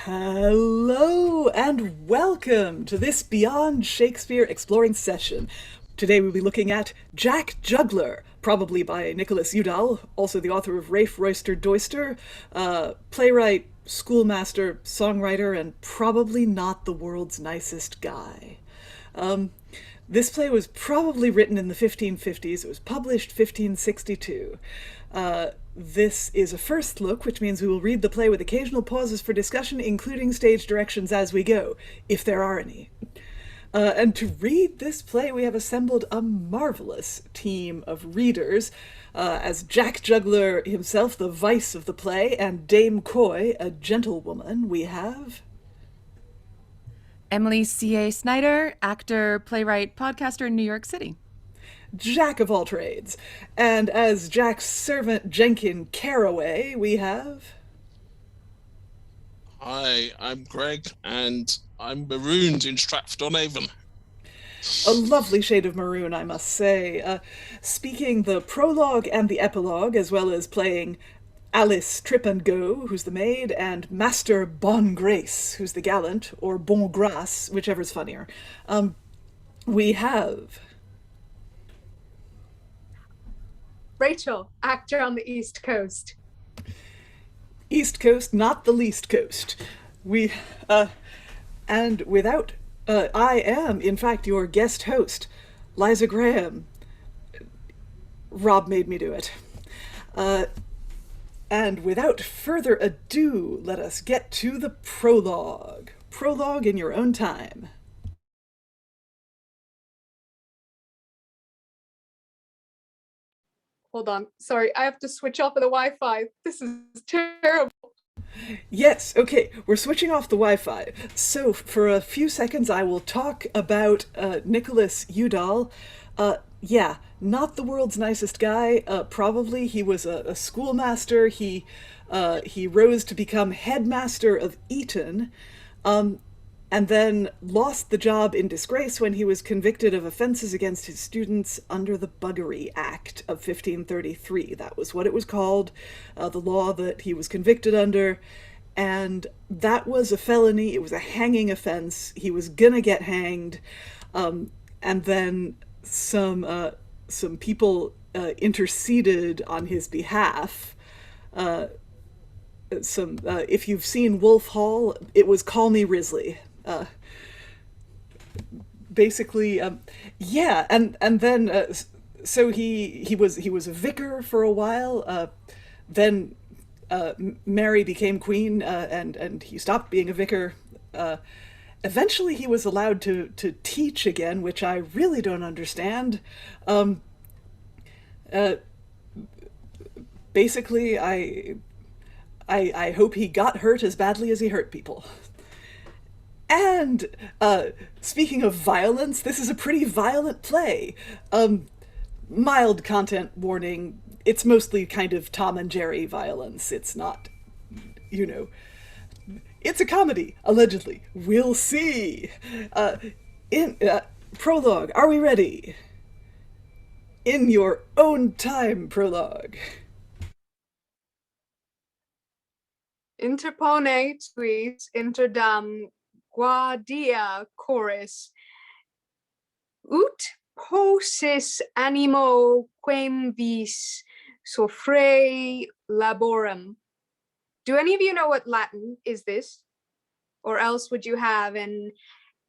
Hello and welcome to this Beyond Shakespeare exploring session. Today we'll be looking at Jack Juggler, probably by Nicholas Udall, also the author of Rafe Royster Doyster, playwright, schoolmaster, songwriter, and probably not the world's nicest guy. This play was probably written in the 1550s. It was published 1562. This is a first look, which means we will read the play with occasional pauses for discussion, including stage directions as we go, if there are any. And to read this play, we have assembled a marvelous team of readers, as Jack Juggler himself, the vice of the play, and Dame Coy, a gentlewoman, we have... Emily C.A. Snyder, actor, playwright, podcaster in New York City. Jack of all trades. And as Jack's servant Jenkin Careaway, we have... Hi, I'm Greg, and I'm marooned in Stratford-on-Avon. A lovely shade of maroon, I must say. Speaking the prologue and the epilogue, as well as playing Alice Trip and Go, who's the maid, and Master Boungrace, who's the gallant, or Boungrace, whichever's funnier. We have... Rachael, actor on the East Coast. East Coast, not the least coast. And without, I am, in fact, your guest host, Liza Graham. Rob made me do it. And without further ado, let us get to the prologue. Prologue in your own time. Hold on. Sorry, I have to switch off of the Wi-Fi. This is terrible. Yes, okay, we're switching off the Wi-Fi. So for a few seconds I will talk about Nicholas Udall. Yeah, not the world's nicest guy. Probably he was a schoolmaster. He rose to become headmaster of Eton, and then lost the job in disgrace when he was convicted of offenses against his students under the Buggery Act of 1533. That was what it was called, the law that he was convicted under, and that was a felony. It was a hanging offense. He was gonna get hanged, and then some people interceded on his behalf. If you've seen Wolf Hall, it was Call Me Risley. Basically, yeah, and then so he was a vicar for a while. Then Mary became queen, and he stopped being a vicar. Eventually, he was allowed to teach again, which I really don't understand. Basically, I hope he got hurt as badly as he hurt people. And speaking of violence, this is a pretty violent play. Mild content warning. It's mostly kind of Tom and Jerry violence. It's not, it's a comedy, allegedly. We'll see. In Prologue, are we ready? In your own time, Prologue. Interpone tuis interdam guardia chorus ut posis animo quem vis soffre laborem. Do any of you know what Latin is this? Or else would you have an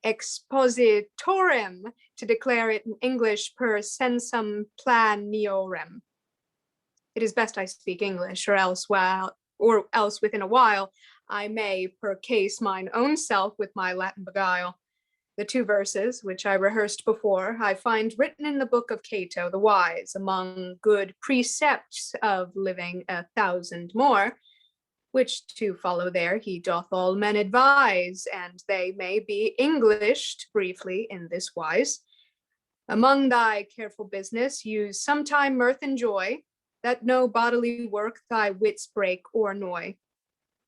expositorem to declare it in English per sensum planiorem? It is best I speak English, or else within a while I may percase mine own self with my Latin beguile. The two verses, which I rehearsed before, I find written in the book of Cato the Wise, among good precepts of living 1,000 more, which to follow there he doth all men advise, and they may be Englished briefly in this wise. Among thy careful business use sometime mirth and joy, that no bodily work thy wits break or annoy.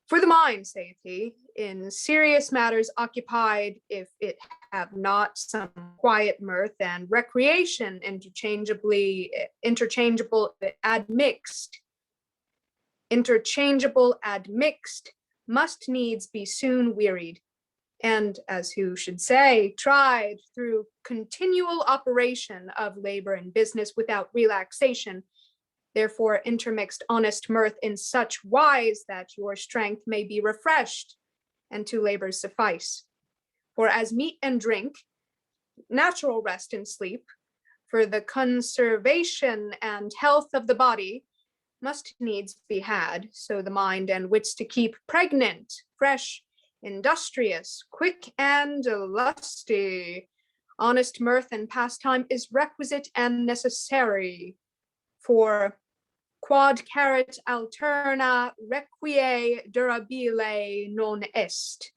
For the mind, saith he, in serious matters occupied, if it have not some quiet mirth and recreation interchangeable admixed, must needs be soon wearied, and, as who should say, tried through continual operation of labor and business without relaxation, therefore intermixed honest mirth in such wise that your strength may be refreshed, and to labors suffice. For as meat and drink, natural rest and sleep, for the conservation and health of the body, must needs be had, so the mind and wits to keep pregnant, fresh, industrious, quick, and lusty. Honest mirth and pastime is requisite and necessary, for quod caret alterna requie durabile non est.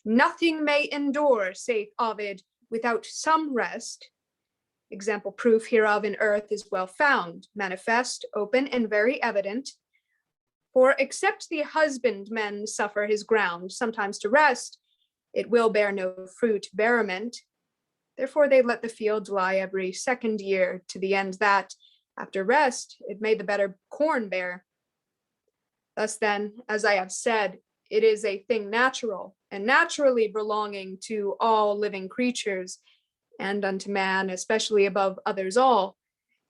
Nothing may endure, saith Ovid, without some rest. Example proof hereof in earth is well found, manifest, open, and very evident. For except the husbandman suffer his ground sometimes to rest, it will bear no fruit bearment. Therefore they let the field lie every second year, to the end that, after rest, it may the better corn bear. Thus then, as I have said, it is a thing natural, and naturally belonging to all living creatures, and unto man, especially above others all,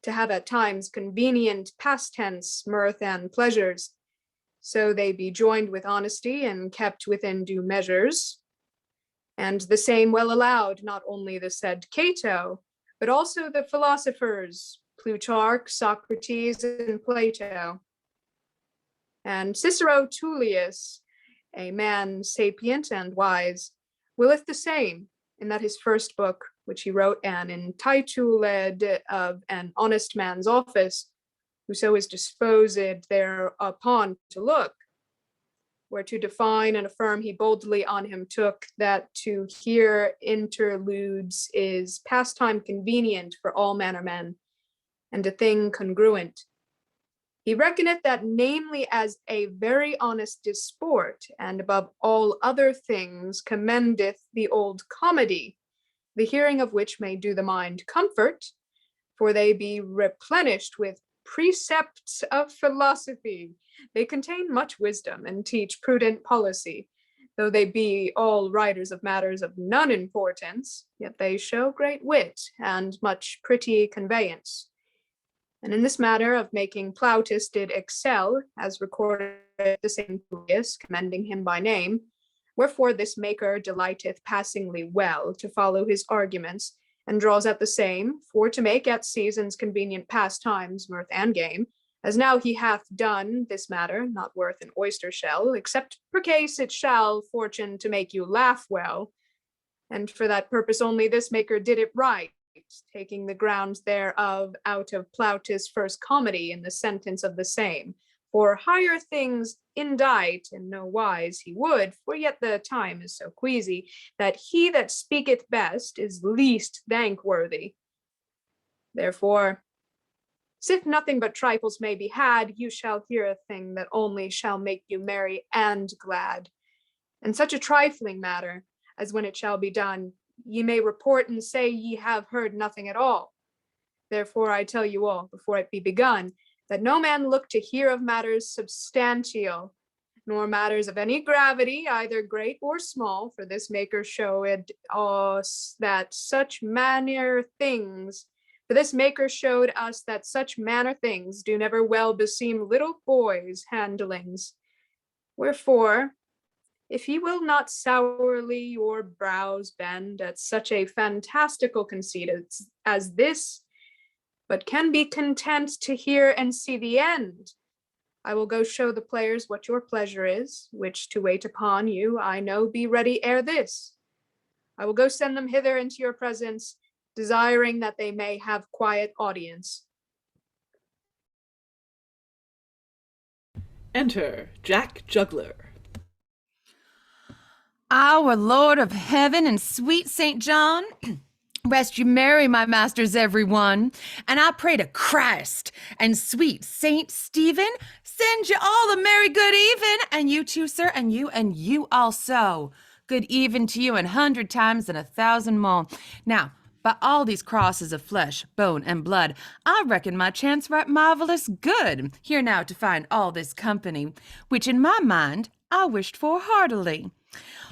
to have at times convenient past tense, mirth, and pleasures, so they be joined with honesty and kept within due measures. And the same well allowed, not only the said Cato, but also the philosophers, Plutarch, Socrates, and Plato. And Cicero Tullius, a man sapient and wise, willeth the same, in that his first book, which he wrote an Untitled of an honest man's office, whoso is disposed thereupon to look, where to define and affirm he boldly on him took, that to hear interludes is pastime convenient for all manner men, and a thing congruent. He reckoneth that namely as a very honest disport, and above all other things commendeth the old comedy, the hearing of which may do the mind comfort, for they be replenished with precepts of philosophy. They contain much wisdom and teach prudent policy. Though they be all writers of matters of none importance, yet they show great wit and much pretty conveyance. And in this matter of making Plautus did excel, as recorded the same Tullius, commending him by name, wherefore this maker delighteth passingly well to follow his arguments, and draws out the same, for to make at seasons convenient pastimes, mirth, and game, as now he hath done this matter, not worth an oyster shell, except per case it shall fortune to make you laugh well. And for that purpose only this maker did it right, taking the grounds thereof out of Plautus' first comedy in the sentence of the same. For higher things indite in no wise he would, for yet the time is so queasy, that he that speaketh best is least thankworthy. Therefore, sith nothing but trifles may be had, you shall hear a thing that only shall make you merry and glad. And such a trifling matter, as when it shall be done, ye may report and say ye have heard nothing at all. Therefore I tell you all, before it be begun, that no man look to hear of matters substantial, nor matters of any gravity, either great or small, for this maker showed us that such manner things, do never well beseem little boys' handlings. Wherefore, if ye will not sourly your brows bend at such a fantastical conceit as this, but can be content to hear and see the end, I will go show the players what your pleasure is, which to wait upon you I know be ready ere this. I will go send them hither into your presence, desiring that they may have quiet audience. Enter Jack Juggler. Our Lord of Heaven and sweet St. John, rest you merry, my masters, everyone. And I pray to Christ and sweet St. Stephen, send you all a merry good even. And you too, sir, and you also. Good even to you 100 times and 1,000 more. Now, by all these crosses of flesh, bone, and blood, I reckon my chance right marvelous good, here now to find all this company, which in my mind, I wished for heartily.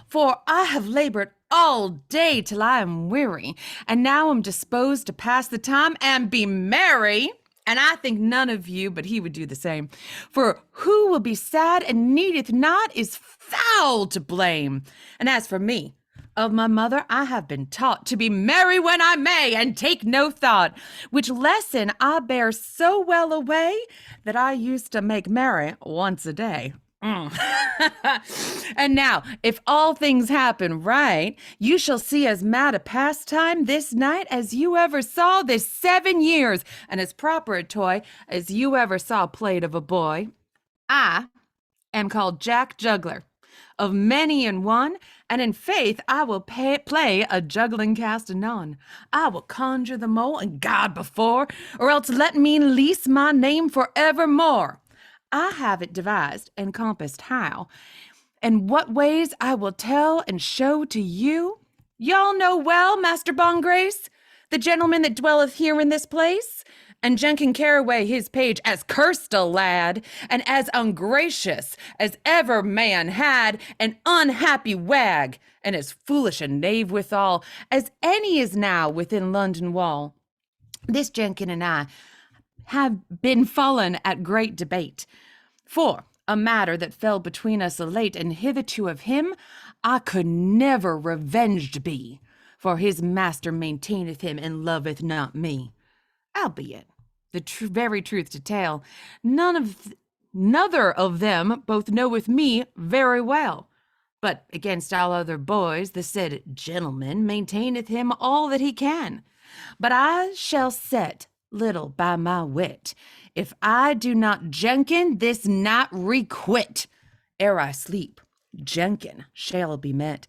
For I have labored all day till I am weary, and now am disposed to pass the time and be merry. And I think none of you, but he would do the same. For who will be sad and needeth not is foul to blame. And as for me, of my mother I have been taught to be merry when I may, and take no thought, which lesson I bear so well away that I used to make merry once a day. And now, if all things happen right, you shall see as mad a pastime this night as you ever saw this 7 years, and as proper a toy as you ever saw played of a boy. I am called Jack Juggler, of many and one, and in faith I will play a juggling cast anon. I will conjure the mole and God before, or else let me lease my name for evermore. I have it devised and compassed how, and what ways I will tell and show to you. Y'all know well, Master Boungrace, the gentleman that dwelleth here in this place, and Jenkin Careaway his page, as cursed a lad, and as ungracious as ever man had, an unhappy wag, and as foolish a knave withal, as any is now within London wall. This Jenkin and I have been fallen at great debate, for a matter that fell between us late, and hitherto of him I could never revenged be, for his master maintaineth him and loveth not me. Albeit, the very truth to tell, nother of them both knoweth me very well. But against all other boys, the said gentleman maintaineth him all that he can. But I shall set little by my wit, if I do not Jenkin this night requite. Ere I sleep, Jenkin shall be met,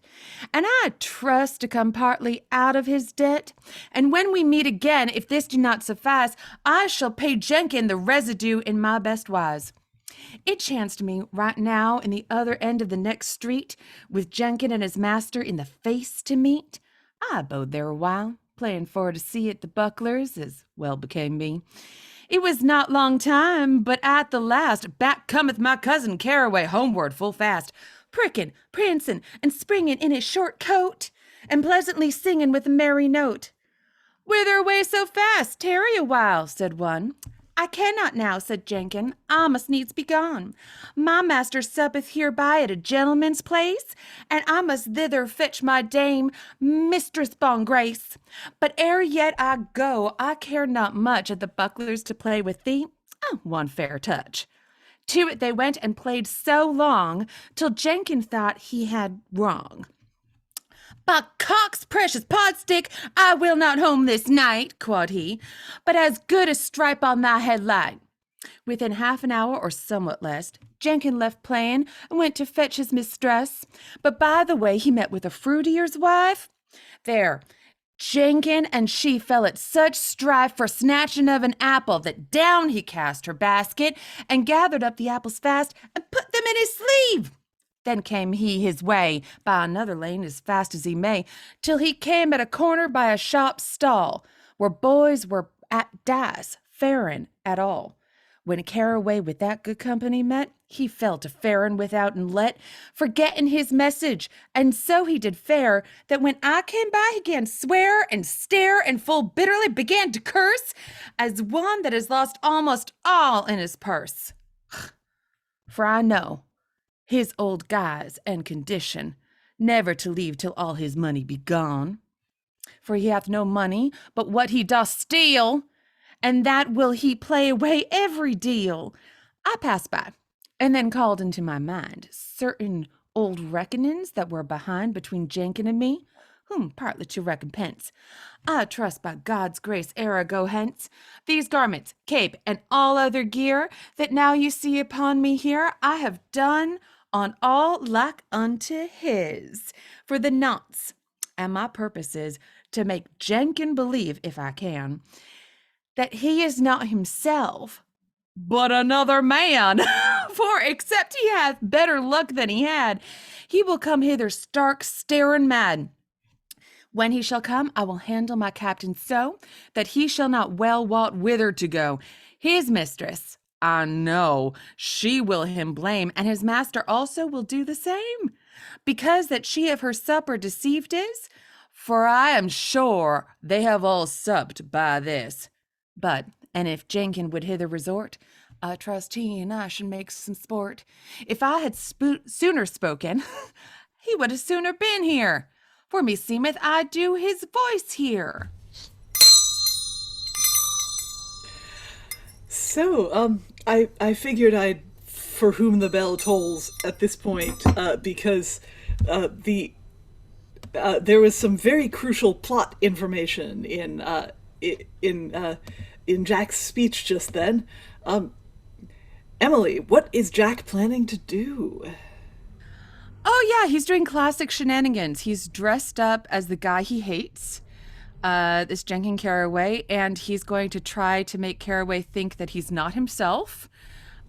and I trust to come partly out of his debt. And when we meet again, if this do not suffice, I shall pay Jenkin the residue in my best wise. It chanced me right now in the other end of the next street, with Jenkin and his master in the face to meet. I abode there a while, playing for to see at the bucklers, as well became me. It was not long time, but at the last, back cometh my cousin Careaway homeward full fast, pricking, prancing, and springing in his short coat, and pleasantly singing with a merry note. Whither away so fast? Tarry a while, said one. I cannot now, said Jenkin, I must needs be gone. My master suppeth hereby at a gentleman's place, and I must thither fetch my dame, Mistress Boungrace. But ere yet I go, I care not much at the bucklers to play with thee. One fair touch. To it they went and played so long, till Jenkin thought he had wrong. By cock's precious podstick, I will not home this night, quod he, but as good as stripe on thy head light. Within half an hour, or somewhat less, Jenkin left playing and went to fetch his mistress. But by the way he met with a fruiterer's wife. There, Jenkin and she fell at such strife for snatching of an apple that down he cast her basket and gathered up the apples fast and put them in his sleeve. Then came he his way by another lane as fast as he may, till he came at a corner by a shop stall, where boys were at dice, faring at all. When Careaway with that good company met, he fell to faring without and let, forgetting his message, and so he did fare, that when I came by he gan swear and stare, and full bitterly began to curse, as one that has lost almost all in his purse. For I know his old guise and condition, never to leave till all his money be gone. For he hath no money but what he doth steal, and that will he play away every deal. I passed by, and then called into my mind certain old reckonings that were behind between Jenkin and me, whom partly to recompense I trust by God's grace ere I go hence, these garments, cape, and all other gear that now you see upon me here, I have done on all like unto his, for the nonce, and my purpose is to make Jenkin believe, if I can, that he is not himself, but another man. For except he hath better luck than he had, he will come hither stark staring mad. When he shall come, I will handle my captain so that he shall not well wot whither to go. His mistress I know she will him blame, and his master also will do the same, because that she of her supper deceived is, for I am sure they have all supped by this. But, and if Jenkin would hither resort, I trust he and I should make some sport. If I had sooner spoken, he would have sooner been here, for me seemeth I do his voice hear. So, I figured I'd for whom the bell tolls at this point, because there was some very crucial plot information in Jack's speech just then. Emily, what is Jack planning to do? Oh yeah, he's doing classic shenanigans. He's dressed up as the guy he hates, this Jenkin Careaway, and he's going to try to make Careaway think that he's not himself,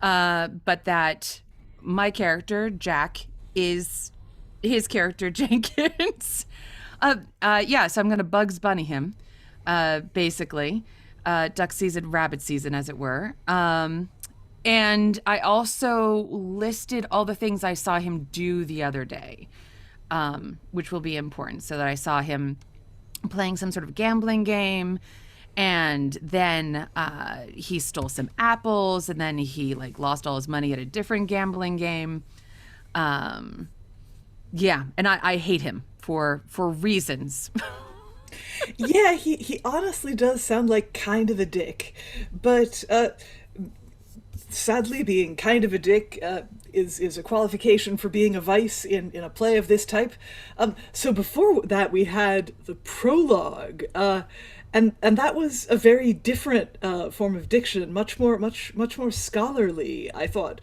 but that my character, Jack, is his character, Jenkins. So I'm going to Bugs Bunny him, basically. Duck season, rabbit season, as it were. And I also listed all the things I saw him do the other day, which will be important, so that I saw him playing some sort of gambling game, and then he stole some apples, and then he lost all his money at a different gambling game. And I hate him for reasons. Yeah, he honestly does sound like kind of a dick, but sadly, being kind of a dick is a qualification for being a vice in a play of this type. So before that, we had the prologue, and that was a very different form of diction, much more scholarly, I thought.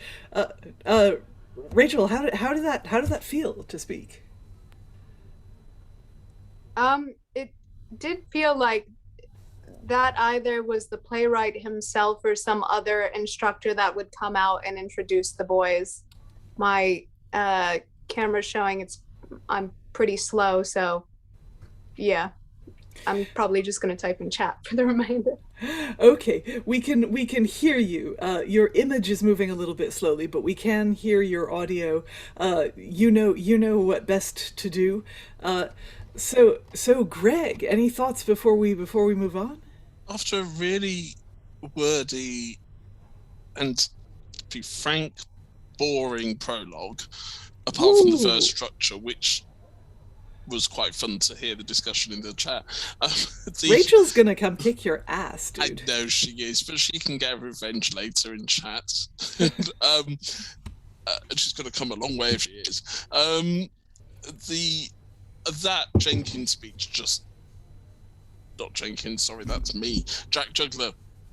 Rachael, how did that feel to speak? It did feel like that either was the playwright himself or some other instructor that would come out and introduce the boys. My camera's showing I'm pretty slow, so yeah, I'm probably just going to type in chat for the remainder. Okay, we can hear you. Your image is moving a little bit slowly, but we can hear your audio. You know what best to do. So Greg, any thoughts before we move on? After a really wordy and, to be frank, boring prologue, apart from the verse structure, which was quite fun to hear the discussion in the chat. Rachel's gonna come kick your ass, dude. I know she is, but she can get revenge later in chat. She's gonna come a long way if she is. That Jenkins speech just... Not Jenkins, sorry, that's me. Jack Juggler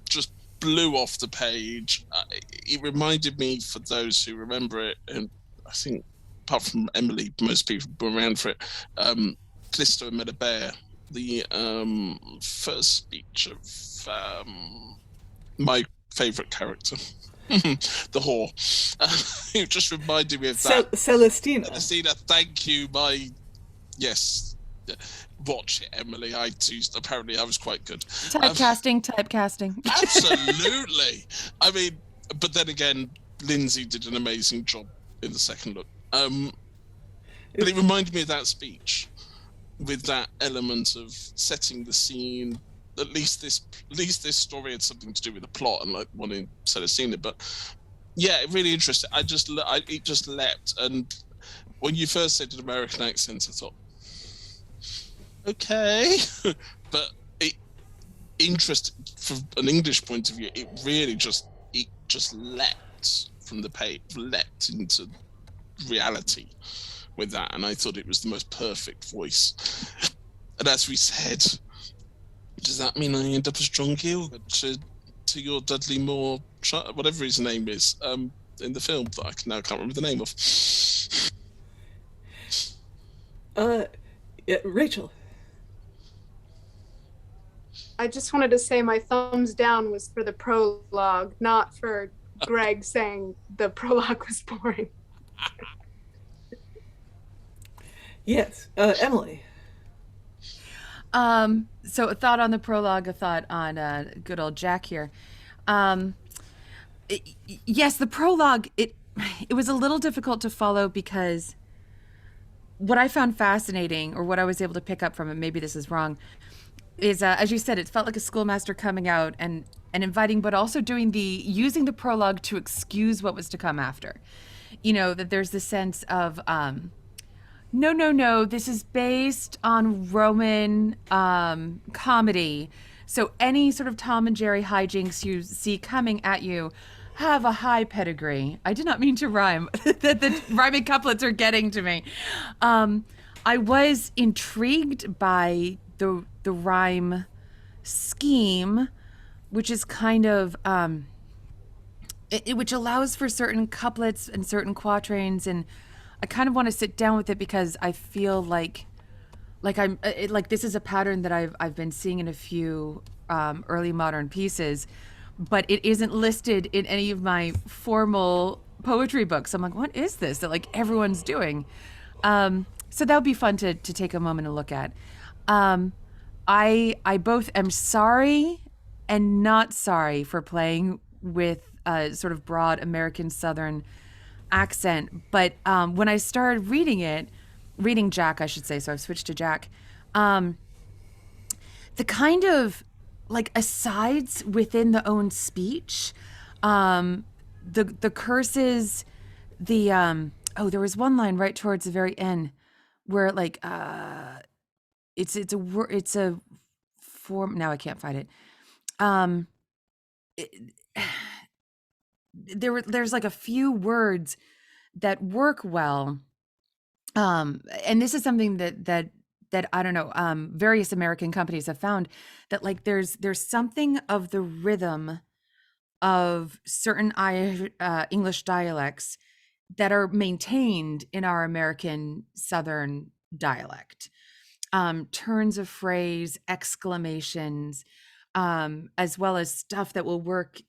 just blew off the page. It reminded me, for those who remember it, and I think, apart from Emily, most people were around for it, Callisto and Medabere, the first speech of my favourite character, the whore. It just reminded me of that. Celestina, thank you, yes. Watch it, Emily. Apparently I was quite good. Typecasting. Absolutely. I mean, but then again, Lindsay did an amazing job in the second look. But it reminded me of that speech, with that element of setting the scene. At least this story had something to do with the plot and like wanting Celestina. But yeah, really interesting. It just leapt. And when you first said an American accent, I thought, okay, but interesting from an English point of view. It really just leapt from the page, leapt into reality with that, and I thought it was the most perfect voice. And as we said, does that mean I end up as John Gill to your Dudley Moore, whatever his name is, in the film that I can't remember the name of? Rachael. I just wanted to say my thumbs down was for the prologue, not for Greg saying the prologue was boring. Yes, Emily. So a thought on the prologue, a thought on good old Jack here. Yes, the prologue, it was a little difficult to follow because what I found fascinating, or what I was able to pick up from it, maybe this is wrong, is as you said, it felt like a schoolmaster coming out and inviting, but also using the prologue to excuse what was to come after. That there's this sense of no, this is based on Roman comedy. So any sort of Tom and Jerry hijinks you see coming at you have a high pedigree. I did not mean to rhyme. The rhyming couplets are getting to me. I was intrigued by the rhyme scheme, which is kind of which allows for certain couplets and certain quatrains, and I kind of want to sit down with it because I feel like this is a pattern that I've been seeing in a few early modern pieces, but it isn't listed in any of my formal poetry books. I'm like, what is this that like everyone's doing? So that would be fun to take a moment and look at. I both am sorry and not sorry for playing with a sort of broad American Southern accent, but when I started reading Jack, I should say, so I've switched to Jack, the kind of like asides within the own speech, the curses, there was one line right towards the very end where like it's a form, now I can't find it. There's like a few words that work well, and this is something that I don't know, various American companies have found, that like there's something of the rhythm of certain English dialects that are maintained in our American Southern dialect. Turns of phrase, exclamations, as well as stuff that will work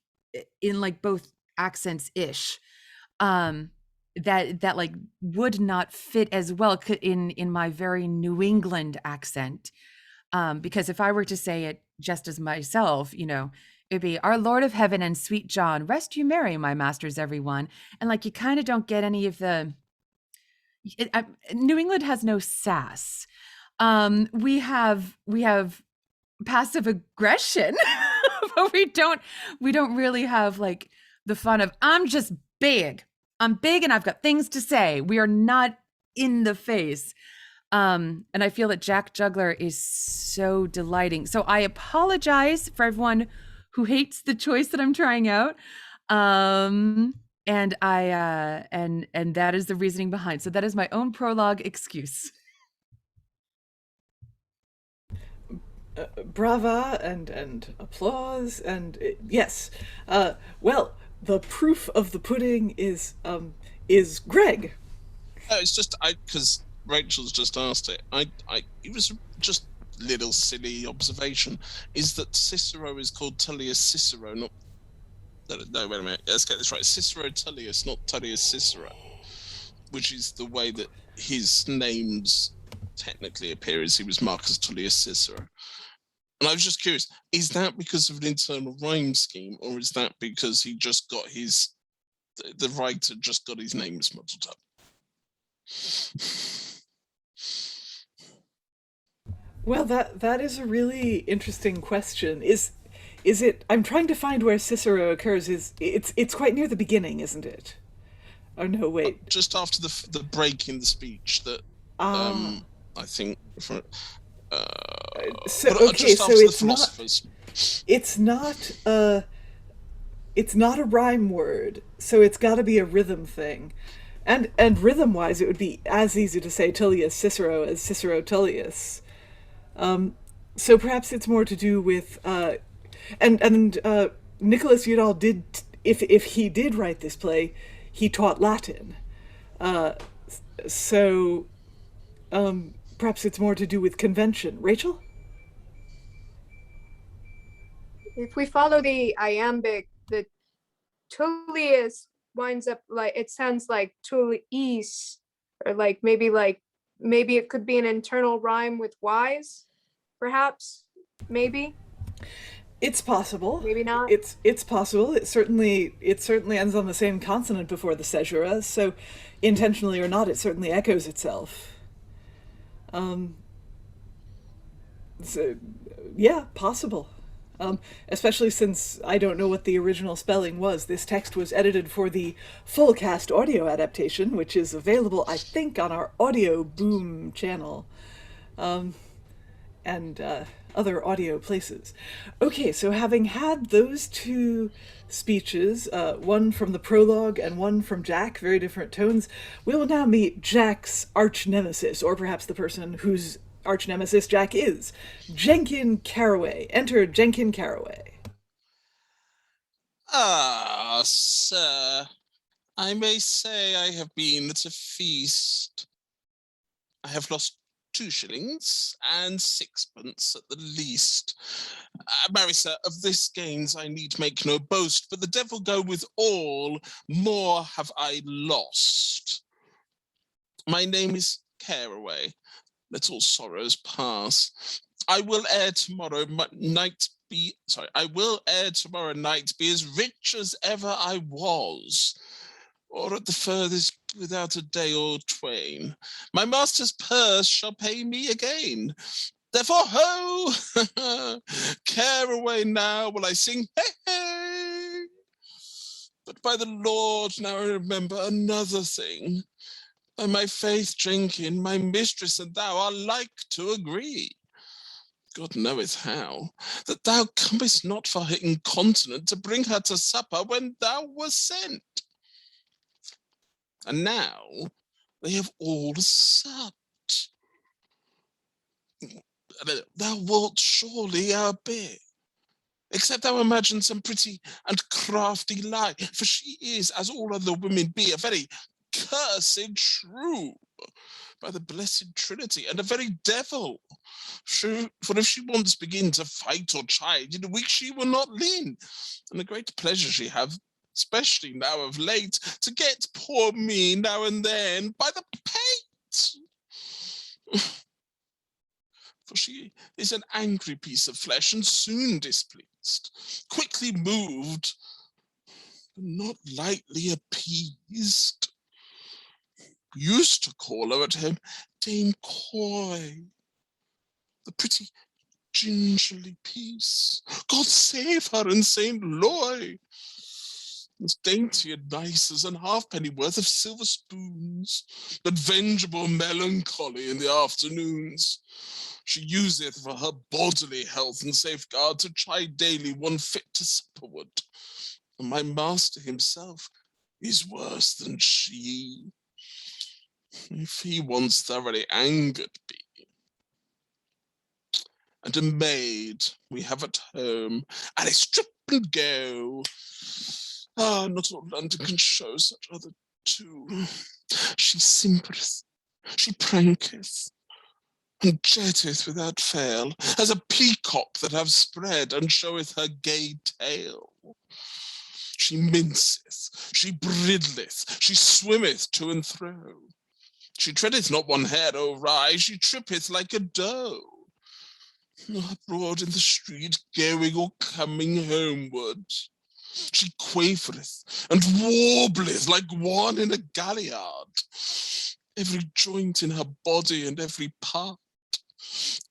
in like both accents ish, that like would not fit as well in my very New England accent, because if I were to say it just as myself, it'd be "Our Lord of Heaven and sweet John, rest you merry, my masters everyone," and like you kind of don't get any of the New England has no sass. We have passive aggression, but we don't really have like the fun of I'm just big. I'm big and I've got things to say. We are not in the face. And I feel that Jack Juggler is so delighting. So I apologize for everyone who hates the choice that I'm trying out. And I and that is the reasoning behind. So that is my own prologue excuse. Brava and applause and yes. Well, the proof of the pudding is Greg. It's just because Rachel's just asked it. It was just little silly observation. Is that Cicero is called Tullius Cicero, not? No, wait a minute. Let's get this right. Cicero Tullius, not Tullius Cicero, which is the way that his names technically appear, as he was Marcus Tullius Cicero. And I was just curious, is that because of an internal rhyme scheme, or is that because he just got the writer just got his names muddled up? Well, that is a really interesting question. Is it? I'm trying to find where Cicero occurs. It's quite near the beginning, isn't it? Oh no, wait. Just after the break in the speech that I think. So it's not a rhyme word, so it's got to be a rhythm thing, and rhythm wise, it would be as easy to say Tullius Cicero as Cicero Tullius. So perhaps it's more to do with and Nicholas Udall did, if he did write this play, he taught Latin, so perhaps it's more to do with convention. Rachael? If we follow the iambic, the Tullius winds up like, it sounds like Tullius, or like maybe it could be an internal rhyme with wise, perhaps, maybe. It's possible. Maybe not. It's possible. It certainly ends on the same consonant before the caesura, so intentionally or not, it certainly echoes itself. Um, so, yeah, possible. Especially since I don't know what the original spelling was. This text was edited for the full cast audio adaptation, which is available, I think, on our Audio Boom channel. And other audio places. Okay, so having had those two speeches, one from the prologue and one from Jack, very different tones, we will now meet Jack's arch nemesis, or perhaps the person whose arch nemesis Jack is, Jenkin Careaway. Enter Jenkin Careaway. Ah, sir, I may say I have been at a feast. I have lost 2 shillings and 6pence at the least. Marry, sir, of this gains I need make no boast, but the devil go with all, more have I lost. My name is Careaway. Let all sorrows pass. I will ere tomorrow night be as rich as ever I was, or at the furthest without a day or twain. My master's purse shall pay me again. Therefore, ho! Careaway now will I sing, hey, hey! But by the Lord, now I remember another thing. By my faith, Jenkin, my mistress and thou are like to agree. God knoweth how, that thou comest not for her incontinent to bring her to supper when thou wast sent. And now they have all supped. Thou wilt surely outbid, except thou imagine some pretty and crafty lie, for she is, as all other women be, a very cursed shrew, by the blessed Trinity, and a very devil. For if she once begin to fight or chide, in a week she will not lean, and a great pleasure she have, especially now of late, to get poor me now and then by the pate. For she is an angry piece of flesh, and soon displeased, quickly moved, but not lightly appeased. Used to call her at home Dame Coy, the pretty gingerly piece. God save her and Saint Loy! As dainty and nice as an halfpenny worth of silver spoons, but vengeable melancholy in the afternoons. She useth for her bodily health and safeguard to chide daily one fit to supperward. And my master himself is worse than she. If he once thoroughly angered me. And a maid we have at home, and a strip and go. Ah, not all London can show such other two. She simpereth, she pranketh, and jetteth without fail, as a peacock that have spread, and showeth her gay tail. She minceth, she bridleth, she swimmeth to and fro. She treadeth not one hair awry, she trippeth like a doe. Abroad in the street, going or coming homeward, she quavereth and warbleth like one in a galliard, every joint in her body and every part.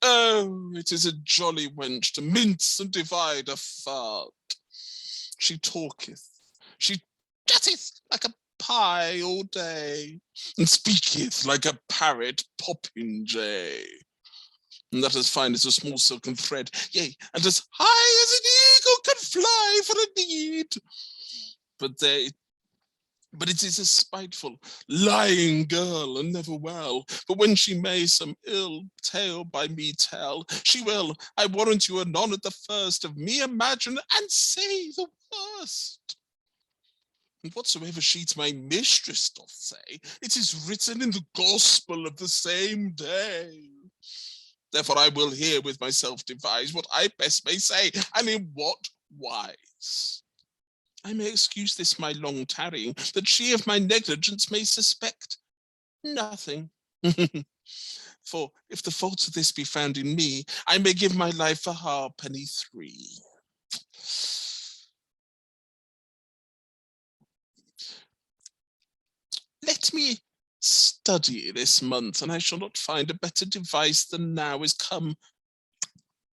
Oh, it is a jolly wench to mince and divide a fart. She talketh, she chatteth like a pie all day, and speaketh like a parrot popinjay, and that as fine as a small silken thread, yea, and as high as an eagle can fly for a need. But it is a spiteful, lying girl, and never well. But when she may some ill tale by me tell, she will, I warrant you, anon at the first of me imagine, and say the worst. And whatsoever she to my mistress doth say, it is written in the gospel of the same day. Therefore I will here with myself devise what I best may say, and in what wise. I may excuse this my long tarrying, that she of my negligence may suspect nothing. For if the fault of this be found in me, I may give my life a halfpenny 3. Let me study this month, and I shall not find a better device than now is come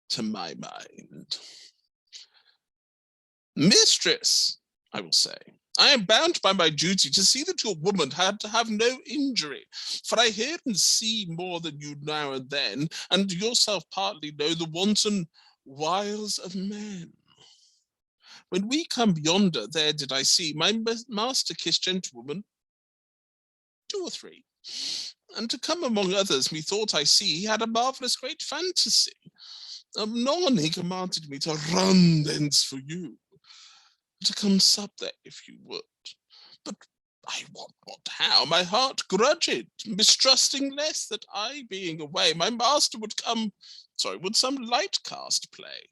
to my mind. Mistress, I will say, I am bound by my duty to see that your woman had to have no injury, for I hear and see more than you now and then, and yourself partly know the wanton wiles of men. When we come yonder, there did I see my master kiss gentlewoman 2 or 3, and to come among others, methought I see he had a marvellous great fantasy. Anon he commanded me to run thence for you, to come sup there if you would. But I wot not how, my heart grudged, mistrusting less that I being away, my master would some light cast play.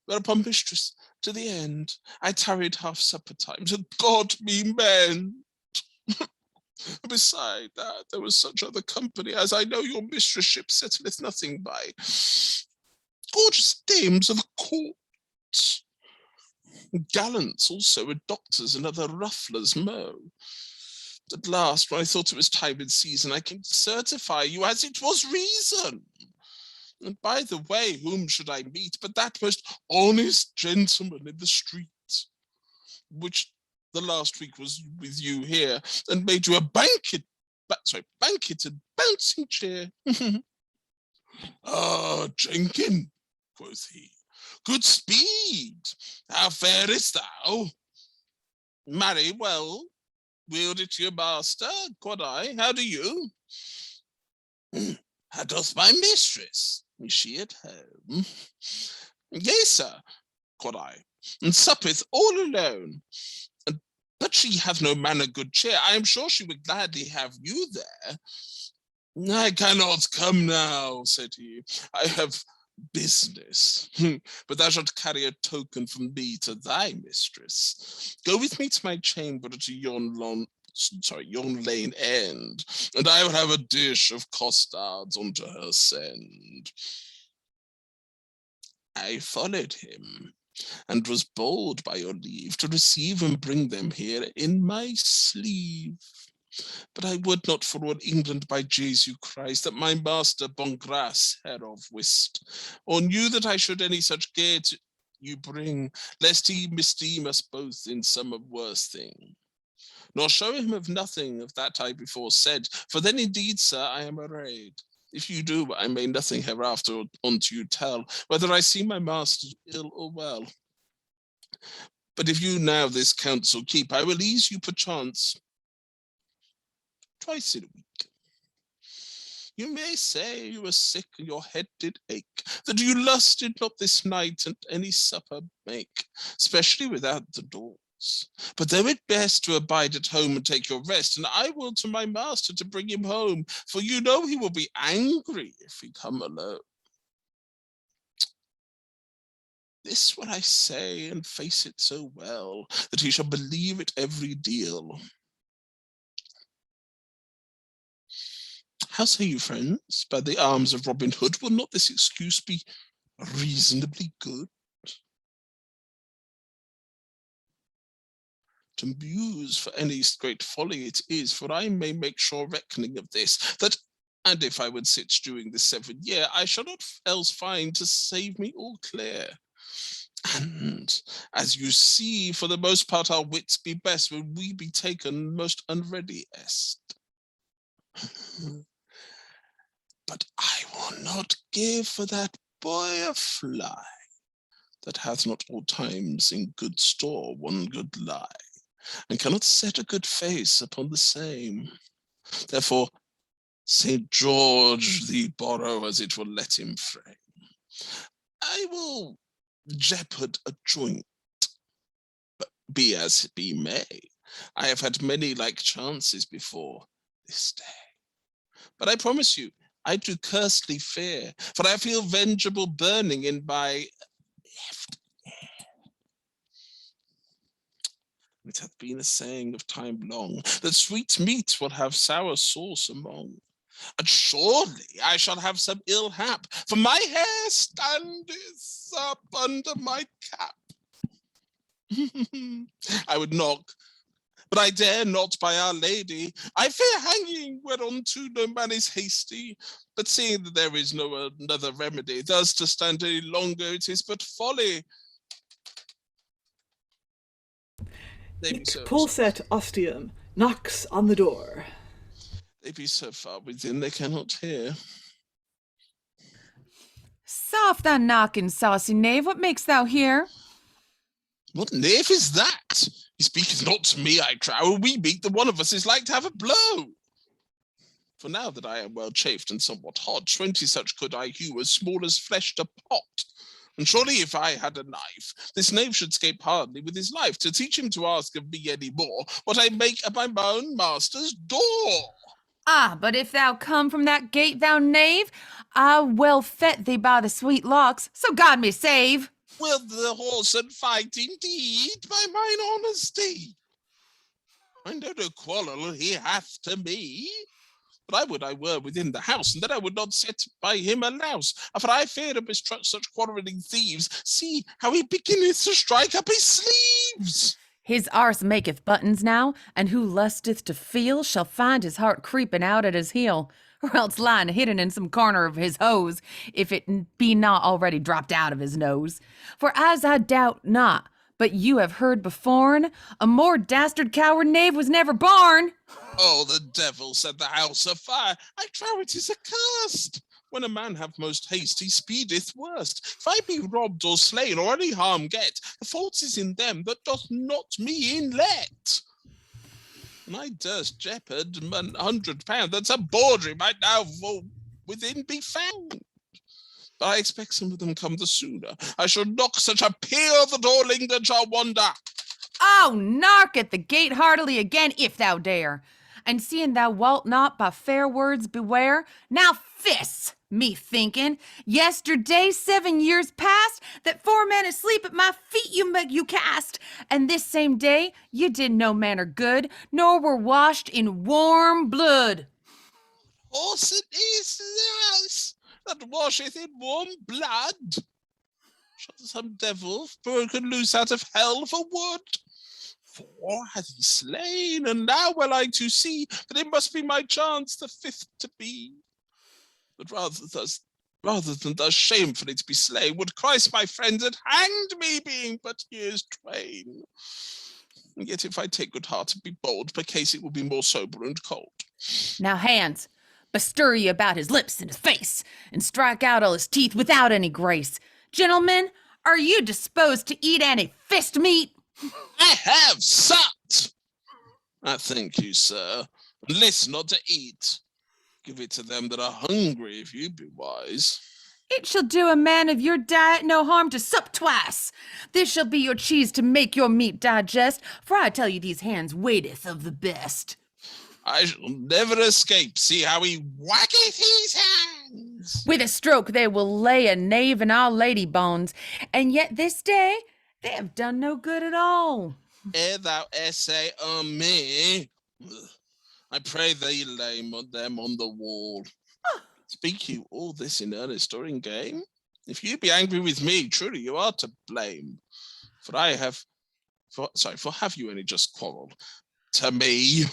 Whereupon, mistress, to the end, I tarried half supper time, to God me mend. Beside that, there was such other company as I know your mistressship settleth nothing by. Gorgeous dames of the court, gallants also with doctors and other rufflers mo. At last, when I thought it was time and season, I came to certify you as it was reason. And by the way, whom should I meet but that most honest gentleman in the street, which the last week was with you here, and made you a banquet and bouncing chair. Ah, Jenkin, quoth he, good speed, how farest thou? Marry, well, wield it to your master, quod I, how do you? How doth my mistress? Is she at home? Yea, sir, quod I, and suppeth all alone. But she hath no manner good cheer. I am sure she would gladly have you there. I cannot come now, said he. I have business. But thou shalt carry a token from me to thy mistress. Go with me to my chamber to yon lane end, and I will have a dish of costards unto her send. I followed him, and was bold by your leave to receive and bring them here in my sleeve. But I would not forward England by Jesu Christ, that my master Boungrace hereof wist, or knew that I should any such gear to you bring, lest he misdeem us both in some worse thing. Nor show him of nothing of that I before said, for then indeed, sir, I am arrayed. If you do, I may nothing hereafter unto you tell, whether I see my master ill or well. But if you now this counsel keep, I will ease you perchance twice in a week. You may say you were sick and your head did ache, that you lusted not this night and any supper make, especially without the doors. But though it best to abide at home and take your rest, and I will to my master to bring him home, for you know he will be angry if we come alone. This what I say, and face it so well, that he shall believe it every deal. How say you, friends, by the arms of Robin Hood, will not this excuse be reasonably good? To muse for any great folly it is, for I may make sure reckoning of this, that, and if I would sit during this 7th year, I shall not else find to save me all clear. And, as you see, for the most part our wits be best when we be taken most unreadiest. But I will not give for that boy a fly, that hath not all times in good store one good lie, and cannot set a good face upon the same. Therefore, St. George thee borrow as it will let him frame. I will jeopard a joint, but be as it be may. I have had many like chances before this day. But I promise you, I do cursely fear, for I feel vengeable burning in my left ear. It hath been a saying of time long, that sweet meat will have sour sauce among. And surely I shall have some ill hap, for my hair standeth up under my cap. I would knock, but I dare not by Our Lady. I fear hanging whereunto no man is hasty. But seeing that there is no another remedy, thus to stand any longer, it is but folly. Pulset ostium knocks on the door. They be so far within they cannot hear. Soft thou knocking, saucy knave, what makest thou here? What knave is that? He speaketh not to me, I trow. We meet that one of us is like to have a blow. For now that I am well chafed and somewhat hot, 20 such could I hew as small as flesh to pot. And surely if I had a knife, this knave should scape hardly with his life, to teach him to ask of me any more what I make at my own master's door. Ah, but if thou come from that gate, thou knave, I will fet thee by the sweet locks, so God me save. Will the horse and fight indeed by mine honesty? I know no quarrel he hath to me. But I would I were within the house, and that I would not set by him a louse. For I fear to mistrust such quarrelling thieves. See how he beginneth to strike up his sleeves. His arse maketh buttons now, and who lusteth to feel shall find his heart creeping out at his heel, or else lying hidden in some corner of his hose, if it be not already dropped out of his nose. For as I doubt not, but you have heard beforn, a more dastard coward knave was never born. Oh, the devil set the house afire. I trow it is accursed. When a man have most haste, he speedeth worst. If I be robbed or slain, or any harm get, the fault is in them that doth not me in let. And I durst jeopard £100, that's a bawdry might now within be found. But I expect some of them come the sooner. I shall knock such a peal that all England shall wonder. Oh, nark at the gate heartily again, if thou dare. And seeing thou wilt not by fair words beware, now fists, me thinking, yesterday 7 years past, that 4 men asleep at my feet you cast, and this same day you did no manner good, nor were washed in warm blood. Horse it is thus that washeth in warm blood. Shall some devil broken loose out of hell for wood? For hath he slain, and now will I to see that it must be my chance the 5th to be. But rather than thus shamefully to be slain, would Christ my friend had hanged me, being but years twain. And yet if I take good heart and be bold, per case it will be more sober and cold. Now hands, bestir ye about his lips and his face, and strike out all his teeth without any grace. Gentlemen, are you disposed to eat any fist meat? I have supped. I thank you, sir. And list not to eat. Give it to them that are hungry, if you be wise. It shall do a man of your diet no harm to sup twice. This shall be your cheese to make your meat digest, for I tell you these hands waiteth of the best. I shall never escape. See how he whacketh his hands. With a stroke they will lay a knave in our lady bones, and yet this day they have done no good at all. Ere thou essay on me, I pray thee lay them on the wall. Speak you all this in earnest or in game? If you be angry with me, truly you are to blame. For have you any just quarrel to me?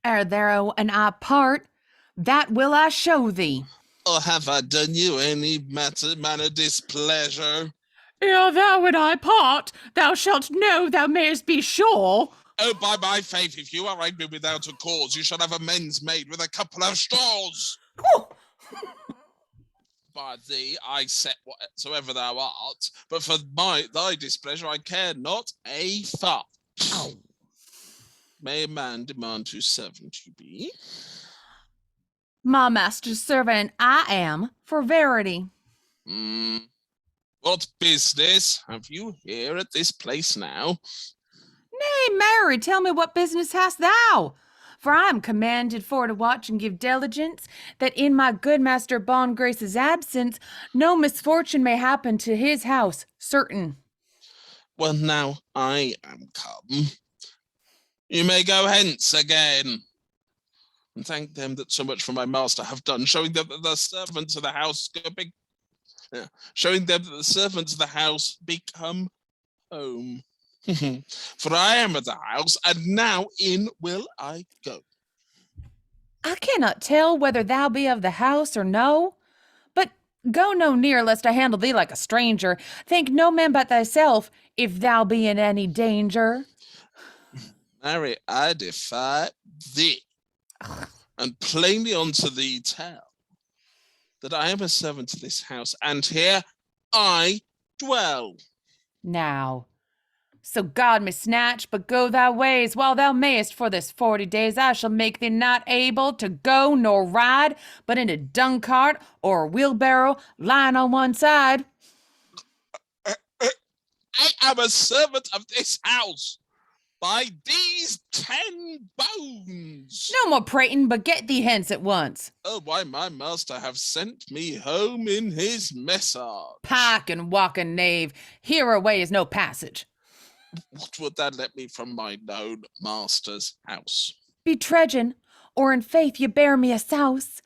Ere thou and I part, that will I show thee. Or have I done you any manner displeasure? Ere thou and I part, thou shalt know thou mayest be sure. Oh, by my faith, if you are angry without a cause, you shall have amends made with a couple of straws. By thee I set whatsoever thou art, but for thy displeasure I care not a fart. Oh. May a man demand whose servant you be? My master's servant I am, for verity. What business have you here at this place now? Nay, marry, tell me what business hast thou? For I am commanded for to watch and give diligence, that in my good master Boungrace's absence, no misfortune may happen to his house, certain. Well, now I am come. You may go hence again. And thank them that so much for my master have done, showing them that the servants of the house become home. For I am of the house, and now in will I go. I cannot tell whether thou be of the house or no, but go no near lest I handle thee like a stranger. Think no man but thyself, if thou be in any danger. Marry, I defy thee, and plainly unto thee tell, that I am a servant to this house, and here I dwell. Now, so God me snatch, but go thy ways while thou mayest. For this 40 days I shall make thee not able to go nor ride, but in a dung cart or a wheelbarrow, lying on one side. I am a servant of this house, by these 10 bones. No more prating, but get thee hence at once. Oh, why my master have sent me home in his message. Pack and walk a knave, hereaway is no passage. What would that let me from my known master's house? Be trudging, or in faith ye bear me a souse.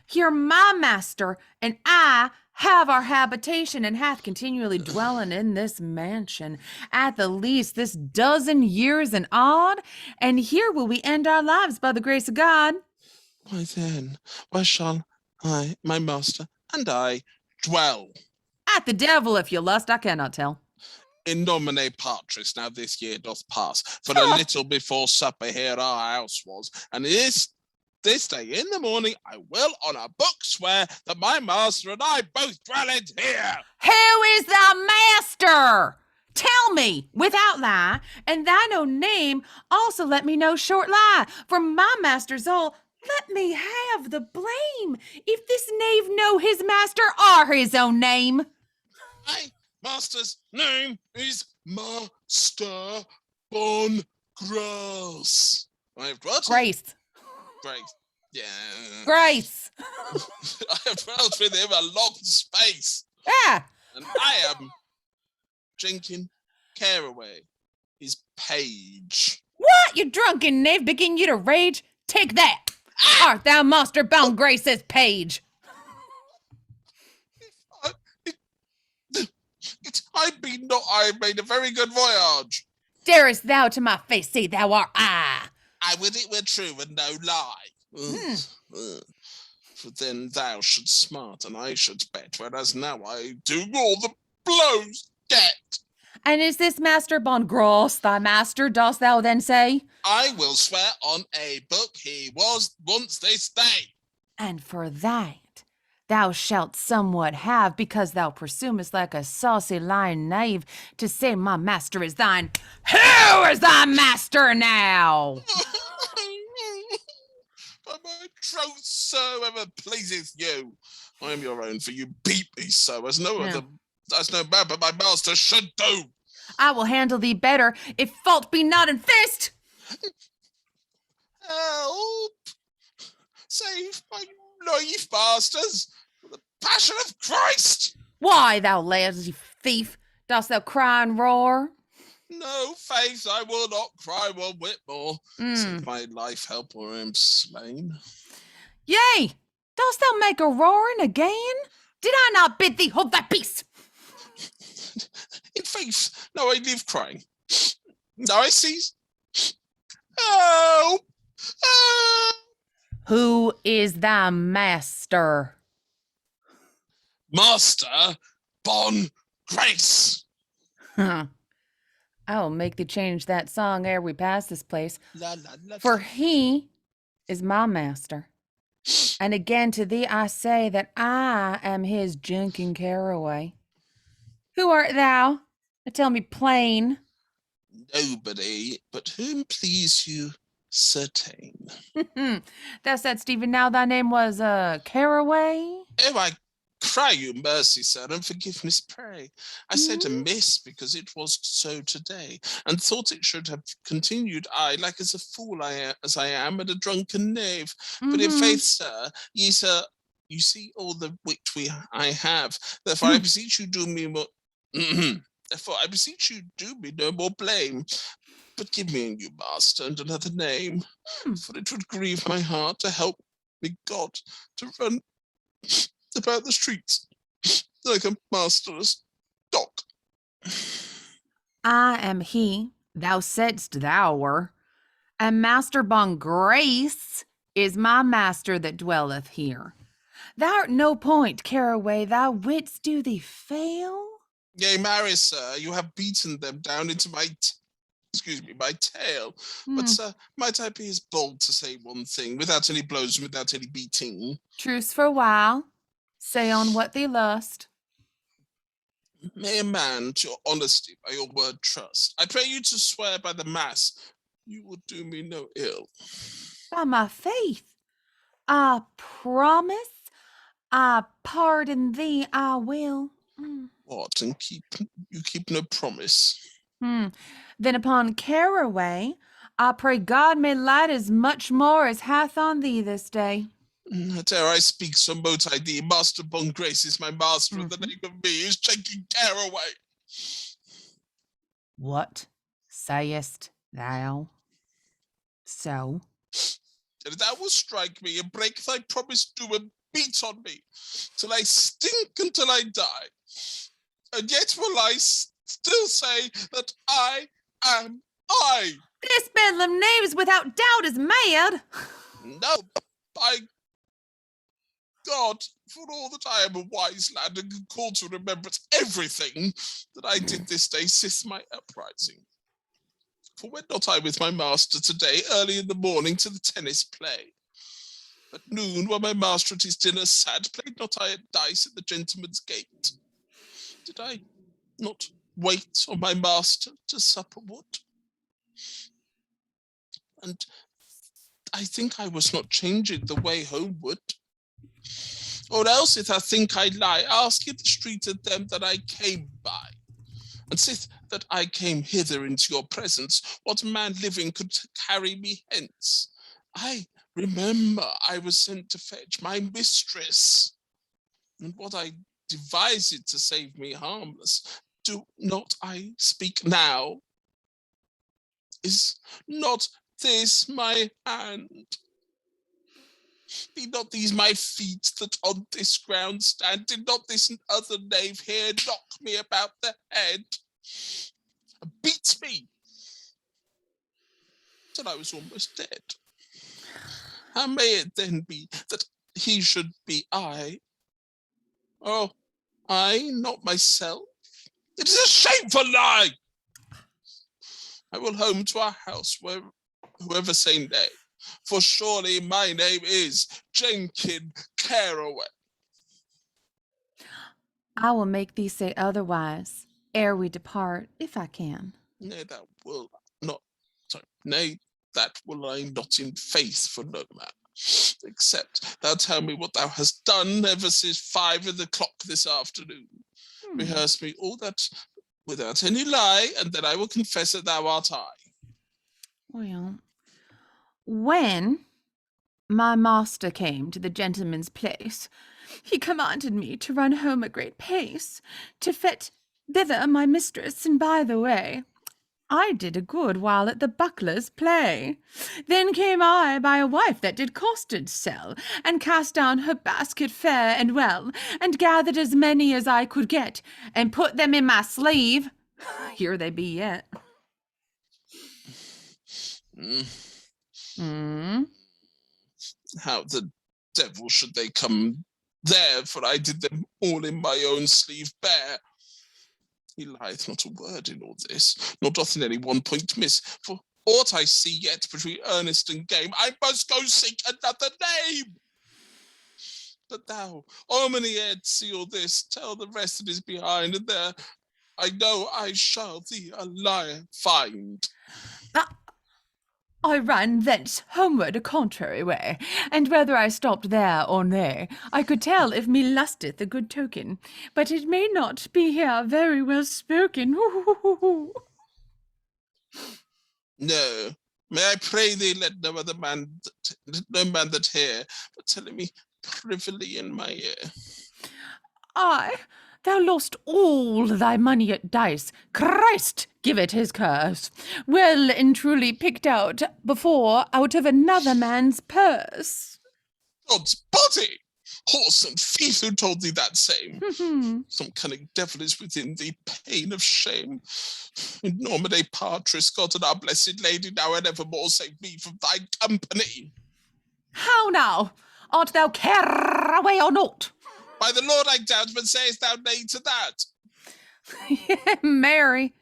Here my master and I have our habitation, and hath continually dwelling in this mansion, at the least this 12 years and odd, and here will we end our lives by the grace of God. Why then, where shall I, my master, and I dwell? At the devil, if you lust, I cannot tell. In nomine Patris, now this year doth pass, for a little before supper here our house was, and this day in the morning I will on a book swear that my master and I both dwell in here. Who is the master? Tell me, without lie, and thine own name also let me know short lie. For my master's all, let me have the blame, if this knave know his master or his own name. My master's name is Master Boungrace. I have dwelt Grace. Grace. Yeah. Grace. I have dwelt with him a long space. Ah. And I am Jenkin Careaway, his page. What, you drunken knave, begin you to rage? Take that. Art thou Master Boungrace's page? I be not, I made a very good voyage. Darest thou to my face say thou art I? I would it were true and no lie. For then thou shouldst smart and I should bet, whereas now I do all the blows get. And is this Master Boungrace thy master, dost thou then say? I will swear on a book he was once this day. And for that thou shalt somewhat have, because thou presumest like a saucy lying knave to say my master is thine. Who is thy master now? By my troth, so ever pleaseth you. I am your own, for you beat me so, as no man but my master should do. I will handle thee better, if fault be not in fist. Help! Save my life, masters, for the passion of Christ! Why, thou lazy thief, dost thou cry and roar? No, faith, I will not cry one whit more. Save my life, help, or I am slain. Yea, dost thou make a roaring again? Did I not bid thee hold thy peace? In faith, now I leave crying. Now I cease. Help! Help! Who is thy master? Master Boungrace. I will make thee change that song ere we pass this place. La, la, la, For he is my master. And again to thee I say that I am his Jenkin Careaway. Who art thou? Tell me plain. Nobody, but whom please you certain. Thou saidst even now thy name was Careaway? Oh, I cry you mercy, sir, and forgiveness pray. I said amiss because it was so today, and thought it should have continued I, like as a fool as I am, and a drunken knave. But in faith, sir, you see all the wit I have. Therefore I beseech you do me more therefore I beseech you do me no more blame. But give me a new master and another name, for it would grieve my heart to help me God to run about the streets like a masterless dog. I am he, thou saidst thou were, and Master Boungrace is my master that dwelleth here. Thou art no point, Careaway, thy wits do thee fail? Yea, marry, sir, you have beaten them down into my tail. But, sir, might I be as bold to say one thing, without any blows and without any beating? Truce for a while. Say on what thee lust. May a man to your honesty by your word trust. I pray you to swear by the mass you will do me no ill. By my faith, I promise, I pardon thee, I will. What, and you keep no promise? Then upon Careaway, I pray God may light as much more as hath on thee this day. Dare I speak so mote I thee, Master Boungrace is my master, and the name of me is Jenkin Careaway. What sayest thou? So? And thou wilt strike me and break thy promise to and beat on me, till I stink until I die. And yet will I still say that I am I. This bedlam knave is without doubt is mad. No, by God, for all that I am a wise lad and can call to remembrance everything that I did this day since my uprising. For went not I with my master today early in the morning to the tennis play? At noon, while my master at his dinner sat, played not I at dice at the gentleman's gate? Did I not wait on my master to supperward? And I think I was not changing the way homeward. Or else, if I think I lie, ask in the street of them that I came by. And sith that I came hither into your presence, what man living could carry me hence? I remember I was sent to fetch my mistress, and what I devised to save me harmless, do not I speak now? Is not this my hand? Be not these my feet that on this ground stand? Did not this other knave here knock me about the head, and beat me till I was almost dead? How may it then be that he should be I? Oh, I, not myself? It is a shameful lie! I will home to our house, where whoever say nay, for surely my name is Jenkin Careaway. I will make thee say otherwise, ere we depart, if I can. Nay, that will not. Sorry, nay, that will I not in faith for no man. Except thou tell me what thou hast done ever since 5 o'clock this afternoon. Rehearse me all that without any lie, and then I will confess that thou art I. Well, when my master came to the gentleman's place, he commanded me to run home at great pace, to fetch thither my mistress, and by the way, I did a good while at the buckler's play. Then came I by a wife that did costard sell, and cast down her basket fair and well, and gathered as many as I could get, and put them in my sleeve. Here they be yet. How the devil should they come there, for I did them all in my own sleeve bare. He lieth not a word in all this, nor doth in any one point miss. For aught I see yet between earnest and game, I must go seek another name. But thou, Omni Ed, see all this, tell the rest that is behind, and there I know I shall thee a liar find. I ran thence homeward a contrary way, and whether I stopped there or nay, I could tell if me lusteth a good token, but it may not be here very well spoken. No, may I pray thee let no man that hear, but telling me privily in my ear. Aye, thou lost all thy money at dice. Christ give it his curse. Well and truly picked out before out of another man's purse. God's body! Horse and thief, who told thee that same? Some cunning devil is within thee, pain of shame. In nomine Patris, God and our blessed Lady, now and evermore save me from thy company. How now? Art thou Careaway or not? By the Lord I doubt, but sayest thou nay to that? Mary,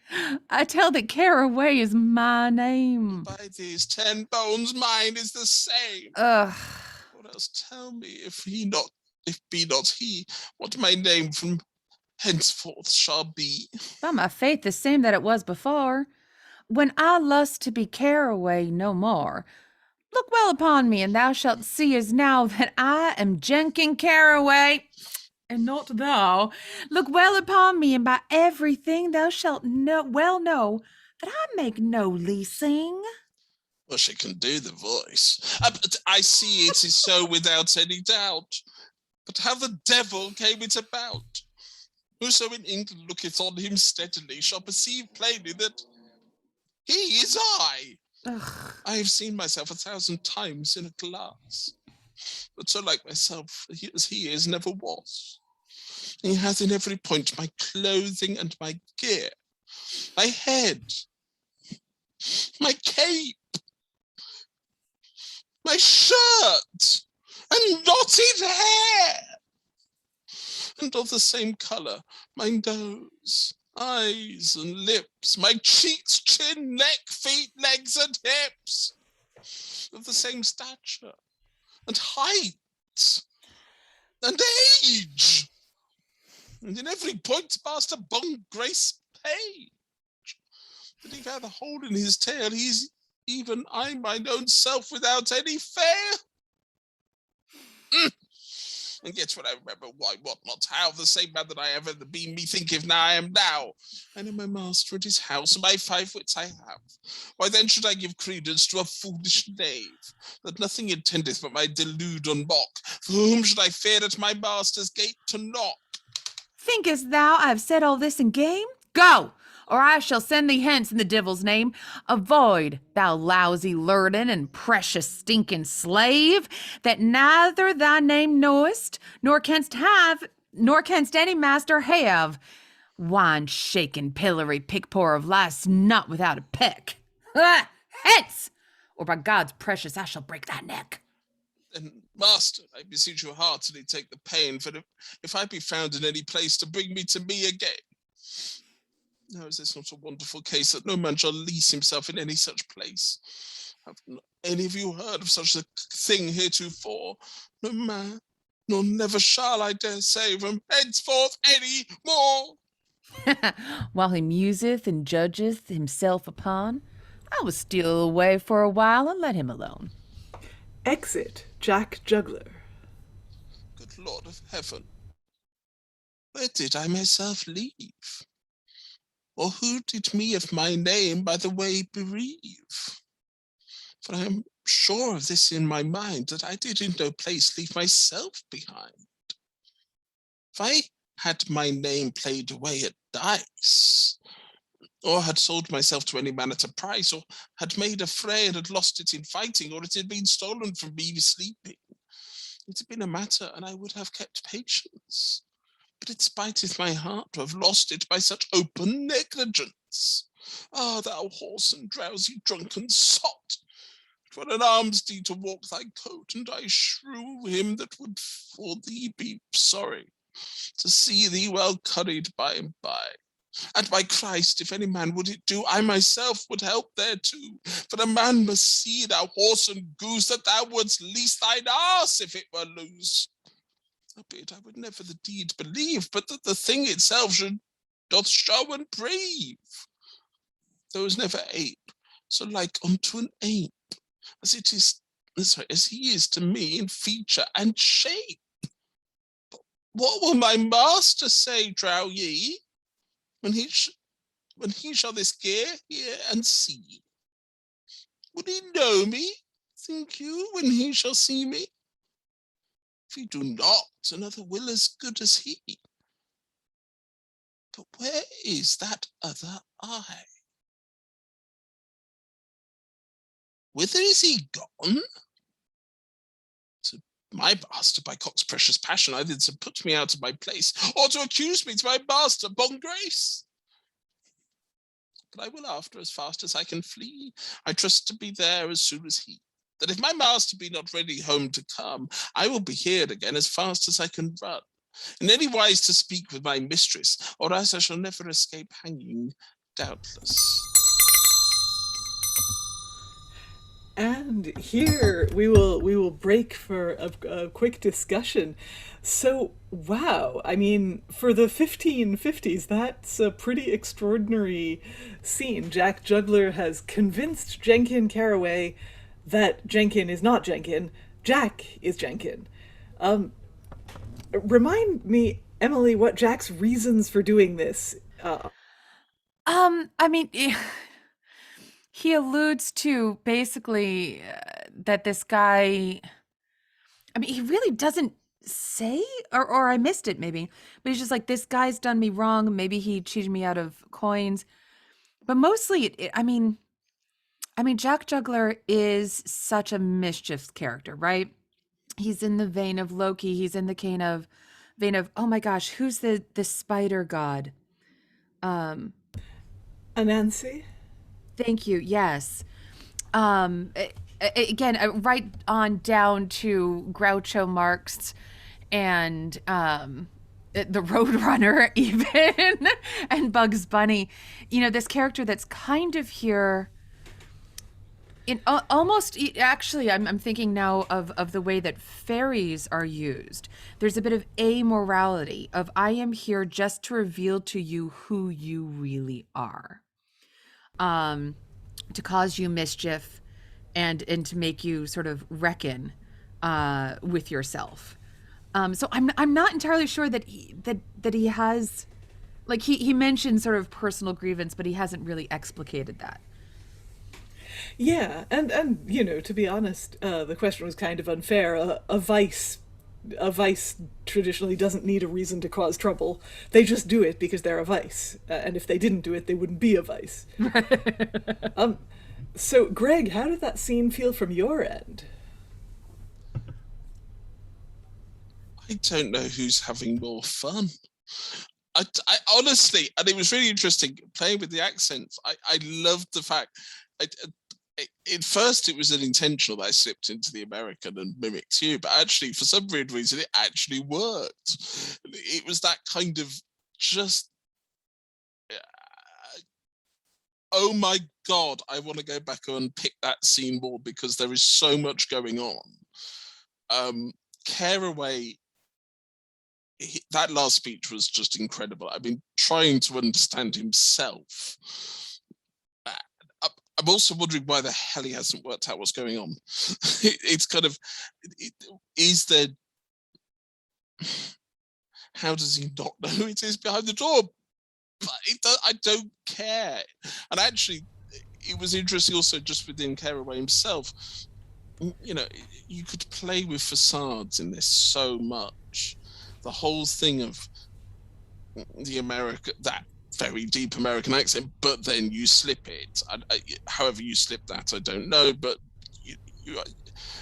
I tell that Careaway is my name. By these 10 bones, mine is the same. Ugh. What else tell me, if be not he, what my name from henceforth shall be? By my faith, the same that it was before. When I lust to be Careaway no more, look well upon me, and thou shalt see as now that I am Jenkin Careaway, and not thou. Look well upon me, and by everything thou shalt well know that I make no leasing. Well, she can do the voice. But I see it is so without any doubt. But how the devil came it about? Whoso in England looketh on him steadily shall perceive plainly that he is I. Ugh. I have seen myself 1,000 times in a glass, but so like myself as he is never was. He hath in every point my clothing and my gear, my head, my cape, my shirt, and knotted hair, and of the same colour, my nose, eyes, and lips, my cheeks, chin, neck, feet, legs, and hips, of the same stature, and height, and age, and in every point past a Boungrace page. That he hath a hole in his tail, he's even I mine own self without any fail. And yet when I remember why, what not, how, the same man that I ever been, methinketh now I am now. I know my master at his house, and my 5 wits I have. Why then should I give credence to a foolish knave, that nothing intendeth but my delude and mock? For whom should I fear at my master's gate to knock? Thinkest thou I have said all this in game? Go, or I shall send thee hence in the devil's name. Avoid, thou lousy lurden and precious stinking slave, that neither thy name knowest, nor canst any master have. Wine-shaken pillory pickpour of lice not without a peck. Hence, or by God's precious I shall break thy neck. Then, master, I beseech you heartily take the pain, for if I be found in any place to bring me to me again. Now is this not a wonderful case, that no man shall lease himself in any such place? Have not any of you heard of such a thing heretofore? No man, nor never shall, I dare say, from henceforth any more. While he museth and judgeth himself upon, I will steal away for a while and let him alone. Exit Jack Juggler. Good Lord of heaven, where did I myself leave? Or who did me of my name by the way bereave? For I am sure of this in my mind, that I did in no place leave myself behind. If I had my name played away at dice, or had sold myself to any man at a price, or had made a fray and had lost it in fighting, or it had been stolen from me sleeping, it had been a matter, and I would have kept patience. But it spiteth my heart to have lost it by such open negligence. Ah, thou hoarse and drowsy drunken sot! It were an alms deed to walk thy coat, and I shrew him that would for thee be sorry to see thee well curried by and by. And by Christ, if any man would it do, I myself would help thereto. For a man must see, thou horse and goose, that thou wouldst lease thine arse if it were loose. Albeit I would never the deed believe, but that the thing itself doth show and prove. There was never ape so like unto an ape, as he is to me in feature and shape. But what will my master say, trow ye, when he shall this gear hear and see? Would he know me, think you, when he shall see me? If he do not, another will as good as he. But where is that other eye? Whither is he gone? To my master, by Cock's precious passion, either to put me out of my place or to accuse me to my master, Boungrace. But I will after as fast as I can flee. I trust to be there as soon as he. That if my master be not ready home to come, I will be here again as fast as I can run. In any wise to speak with my mistress, or else I shall never escape hanging, doubtless. And here we will break for a quick discussion. So, wow, I mean, for the 1550s, that's a pretty extraordinary scene. Jack Juggler has convinced Jenkin Careaway that Jenkin is not Jenkin, Jack is Jenkin. Remind me, Emily, what Jack's reasons for doing this. I mean, he alludes to basically that this guy, I mean, he really doesn't say, or I missed it maybe, but he's just like, this guy's done me wrong. Maybe he cheated me out of coins. But mostly, I mean, Jack Juggler is such a mischief character, right? He's in the vein of Loki. He's in the vein of, oh my gosh, who's the spider god? Anansi? Thank you. Yes. Again, right on down to Groucho Marx and the Roadrunner even, and Bugs Bunny. You know, this character that's kind of here in almost, actually, I'm thinking now of the way that fairies are used. There's a bit of amorality of, I am here just to reveal to you who you really are. To cause you mischief and to make you sort of reckon with yourself. So I'm not entirely sure that he has, like, he mentioned sort of personal grievance, but he hasn't really explicated that. Yeah, and you know, to be honest, the question was kind of unfair. A vice traditionally doesn't need a reason to cause trouble. They just do it because they're a vice, and if they didn't do it, they wouldn't be a vice. So, Greg, how did that scene feel from your end? I don't know who's having more fun. I honestly, and it was really interesting playing with the accents. I loved the fact. At first, it was unintentional that I slipped into the American and mimicked you, but actually, for some weird reason, it actually worked. It was that kind of just, oh my God, I want to go back and pick that scene more because there is so much going on. Careaway, that last speech was just incredible. I've been trying to understand himself. I'm also wondering why the hell he hasn't worked out what's going on. It's kind of, is there, how does he not know who it is behind the door? But I don't care. And actually, it was interesting also just within Careaway himself. You know, you could play with facades in this so much. The whole thing of the that very deep American accent, but then you slip it. However you slip that, I don't know. But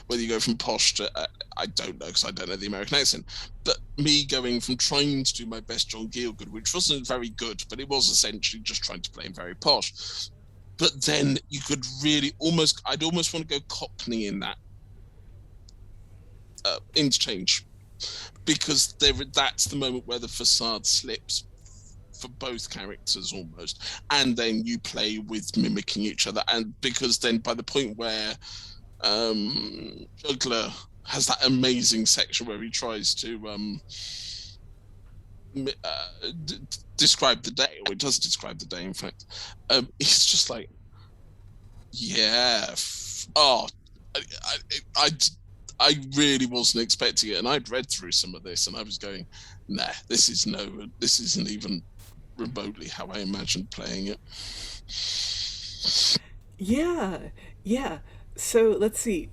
whether you go from posh to, I don't know because I don't know the American accent. But me going from trying to do my best John Gielgud, which wasn't very good, but it was essentially just trying to play him very posh. But then you could really I'd almost want to go Cockney in that interchange, because that's the moment where the facade slips for both characters almost, and then you play with mimicking each other, and because then by the point where Juggler has that amazing section where he tries to describe the day, or it does describe the day in fact, it's just like, yeah, I really wasn't expecting it, and I'd read through some of this and I was going, nah, this isn't even remotely how I imagined playing it. Yeah. So let's see.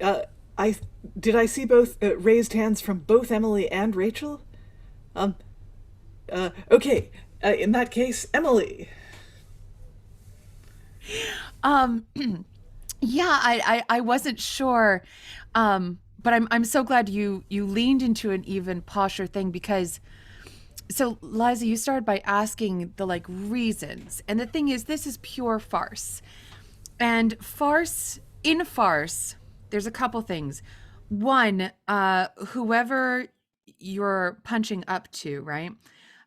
Did I see both raised hands from both Emily and Rachael? Okay. In that case, Emily. Yeah, I wasn't sure. but I'm so glad you leaned into an even posher thing, because so Liza, you started by asking the like reasons, and the thing is, this is pure farce. And in farce, there's a couple things. One, whoever you're punching up to, right,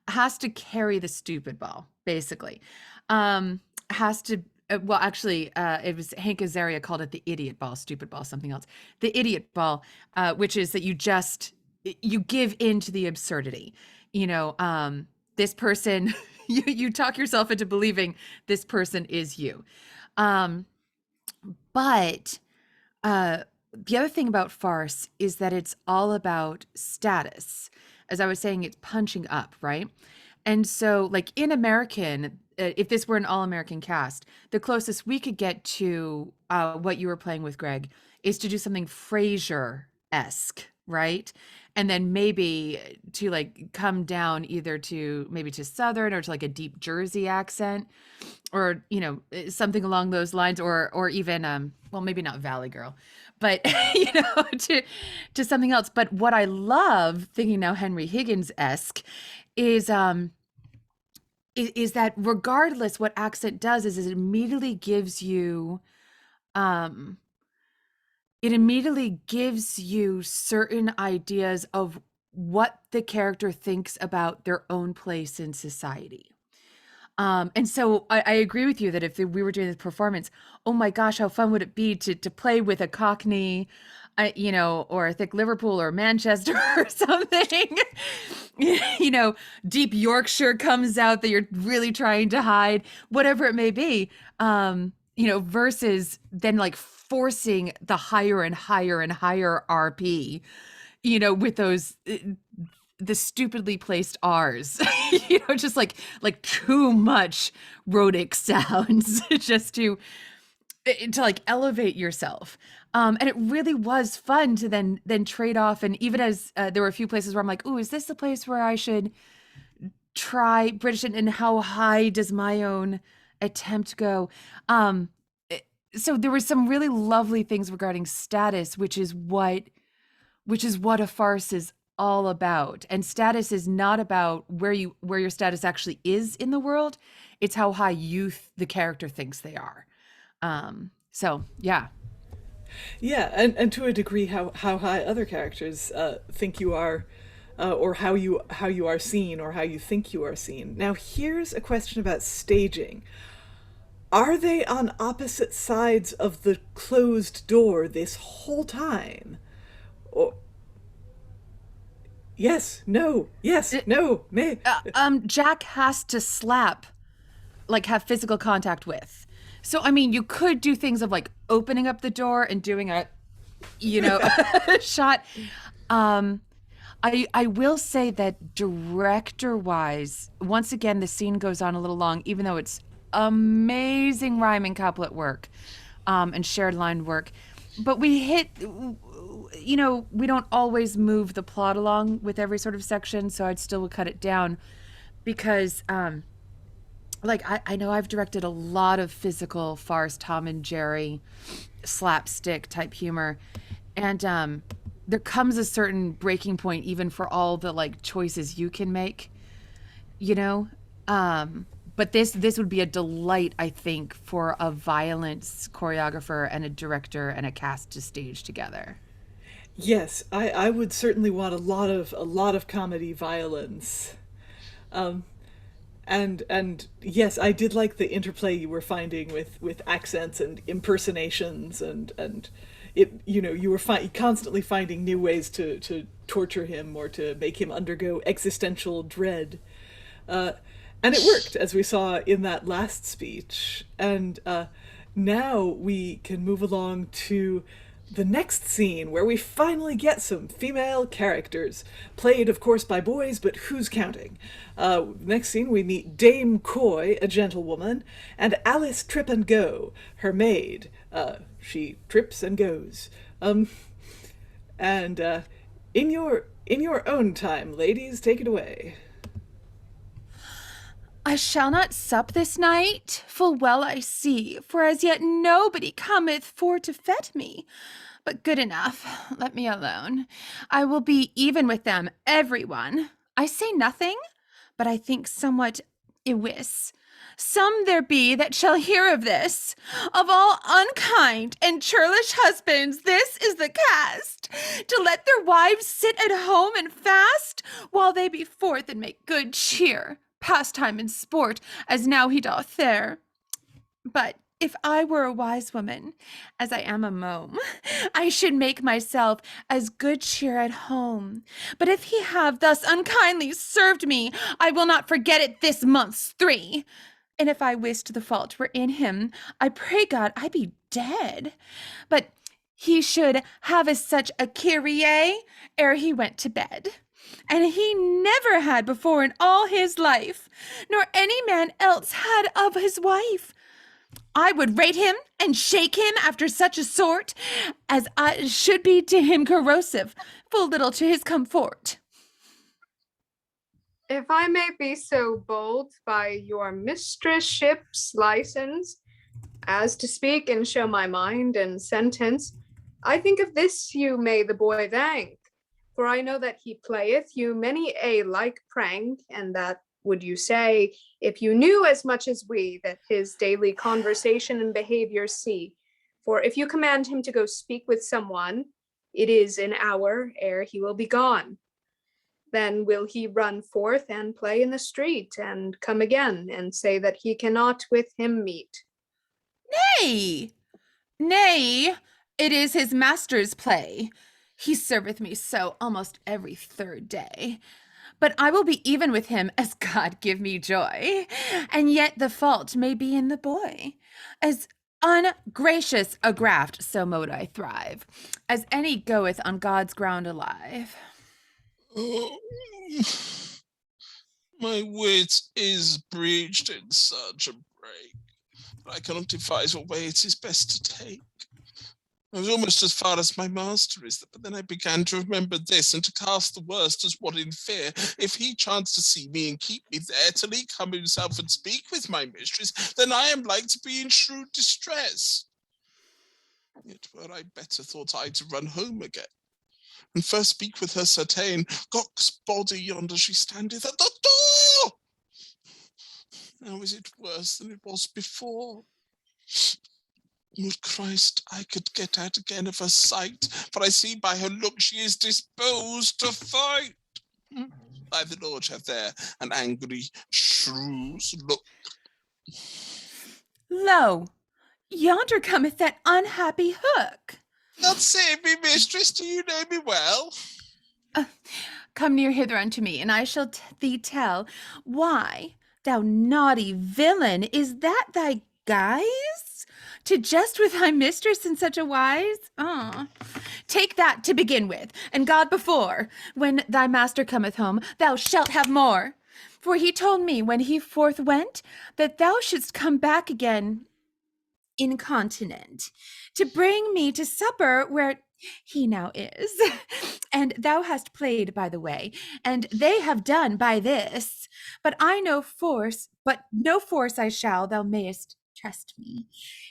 has to carry the stupid ball, basically. Has to, well, actually, it was Hank Azaria called it the idiot ball, stupid ball, something else. The idiot ball, which is that you give in to the absurdity. This person, you talk yourself into believing this person is you. But the other thing about farce is that it's all about status. As I was saying, it's punching up, right? And so, like in American, if this were an all-American cast, the closest we could get to what you were playing with, Greg, is to do something Frasier-esque, right? And then maybe to like come down either to maybe to Southern or to like a deep Jersey accent, or something along those lines, or even well, maybe not Valley Girl, but to something else. But what I love, thinking now Henry Higgins-esque, is that regardless what accent does, is it immediately gives you certain ideas of what the character thinks about their own place in society. And so I agree with you that if we were doing this performance, oh my gosh, how fun would it be to play with a Cockney, or a thick Liverpool or Manchester or something. Deep Yorkshire comes out that you're really trying to hide, whatever it may be, versus then like forcing the higher and higher and higher RP, with those the stupidly placed R's, just like too much rhotic sounds just to like elevate yourself. And it really was fun to then trade off. And even as there were a few places where I'm like, ooh, is this the place where I should try British, and how high does my own attempt go? So there were some really lovely things regarding status, which is what a farce is all about. And status is not about where your status actually is in the world. It's how high the character thinks they are. So yeah. Yeah, and to a degree, how high other characters think you are, or how you are seen, or how you think you are seen. Now, here's a question about staging. Are they on opposite sides of the closed door this whole time? Or yes, no, yes, no, may. Jack has to have physical contact with. So, I mean, you could do things of like opening up the door and doing a shot. I will say that director-wise, once again, the scene goes on a little long, even though it's amazing rhyming couplet work and shared line work. But we don't always move the plot along with every sort of section, so I'd still cut it down because I know I've directed a lot of physical farce, Tom and Jerry, slapstick type humor, and there comes a certain breaking point even for all the like choices you can make, but this would be a delight, I think, for a violence choreographer and a director and a cast to stage together. Yes, I would certainly want a lot of comedy violence. And yes, I did like the interplay you were finding with accents and impersonations, and it, you were constantly finding new ways to torture him or to make him undergo existential dread. And it worked, as we saw in that last speech. And now we can move along to the next scene, where we finally get some female characters, played, of course, by boys, but who's counting? Next scene, we meet Dame Coy, a gentlewoman, and Alice Trip and Go, her maid. She trips and goes. And in your own time, ladies, take it away. I shall not sup this night, full well I see, for as yet nobody cometh for to fet me. But good enough. Let me alone. I will be even with them, everyone. I say nothing, but I think somewhat iwis. Some there be that shall hear of this. Of all unkind and churlish husbands, this is the cast, to let their wives sit at home and fast, while they be forth and make good cheer, pastime and sport, as now he doth there. But if I were a wise woman, as I am a mome, I should make myself as good cheer at home. But if he have thus unkindly served me, I will not forget it this month's 3. And if I wist the fault were in him, I pray God I be dead. But he should have as such a Careaway ere he went to bed. And he never had before in all his life, nor any man else had of his wife. I would rate him and shake him after such a sort, as I should be to him corrosive, full little to his comfort. If I may be so bold by your mistress-ship's license, as to speak and show my mind and sentence, I think of this you may the boy thank, for I know that he playeth you many a like prank, and that would you say, if you knew as much as we, that his daily conversation and behavior see. For if you command him to go speak with someone, it is an hour ere he will be gone. Then will he run forth and play in the street, and come again, and say that he cannot with him meet. Nay, nay, it is his master's play. He serveth me so almost every 3rd day. But I will be even with him, as God give me joy. And yet the fault may be in the boy. As ungracious a graft, so mote I thrive, as any goeth on God's ground alive. Oh, my wit is breached in such a break, but I cannot devise what way it is best to take. I was almost as far as my master is, but then I began to remember this, and to cast the worst as what in fear, if he chance to see me and keep me there till he come himself and speak with my mistress, then I am like to be in shrewd distress. Yet were I better, thought I, to run home again, and first speak with her certain, Gok's body yonder she standeth at the door. Now is it worse than it was before? Would Christ I could get out again of her sight, for I see by her look she is disposed to fight. By the Lord have there an angry shrew's look. Lo, yonder cometh that unhappy Hook. God save me, mistress, do you know me well? Come near hither unto me, and I shall thee tell. Why, thou naughty villain, is that thy guise? To jest with thy mistress in such a wise? Take that to begin with, and God before, when thy master cometh home, thou shalt have more. For he told me when he forth went, that thou shouldst come back again incontinent, to bring me to supper where he now is. And thou hast played by the way, and they have done by this. But no force I shall, thou mayest trust me.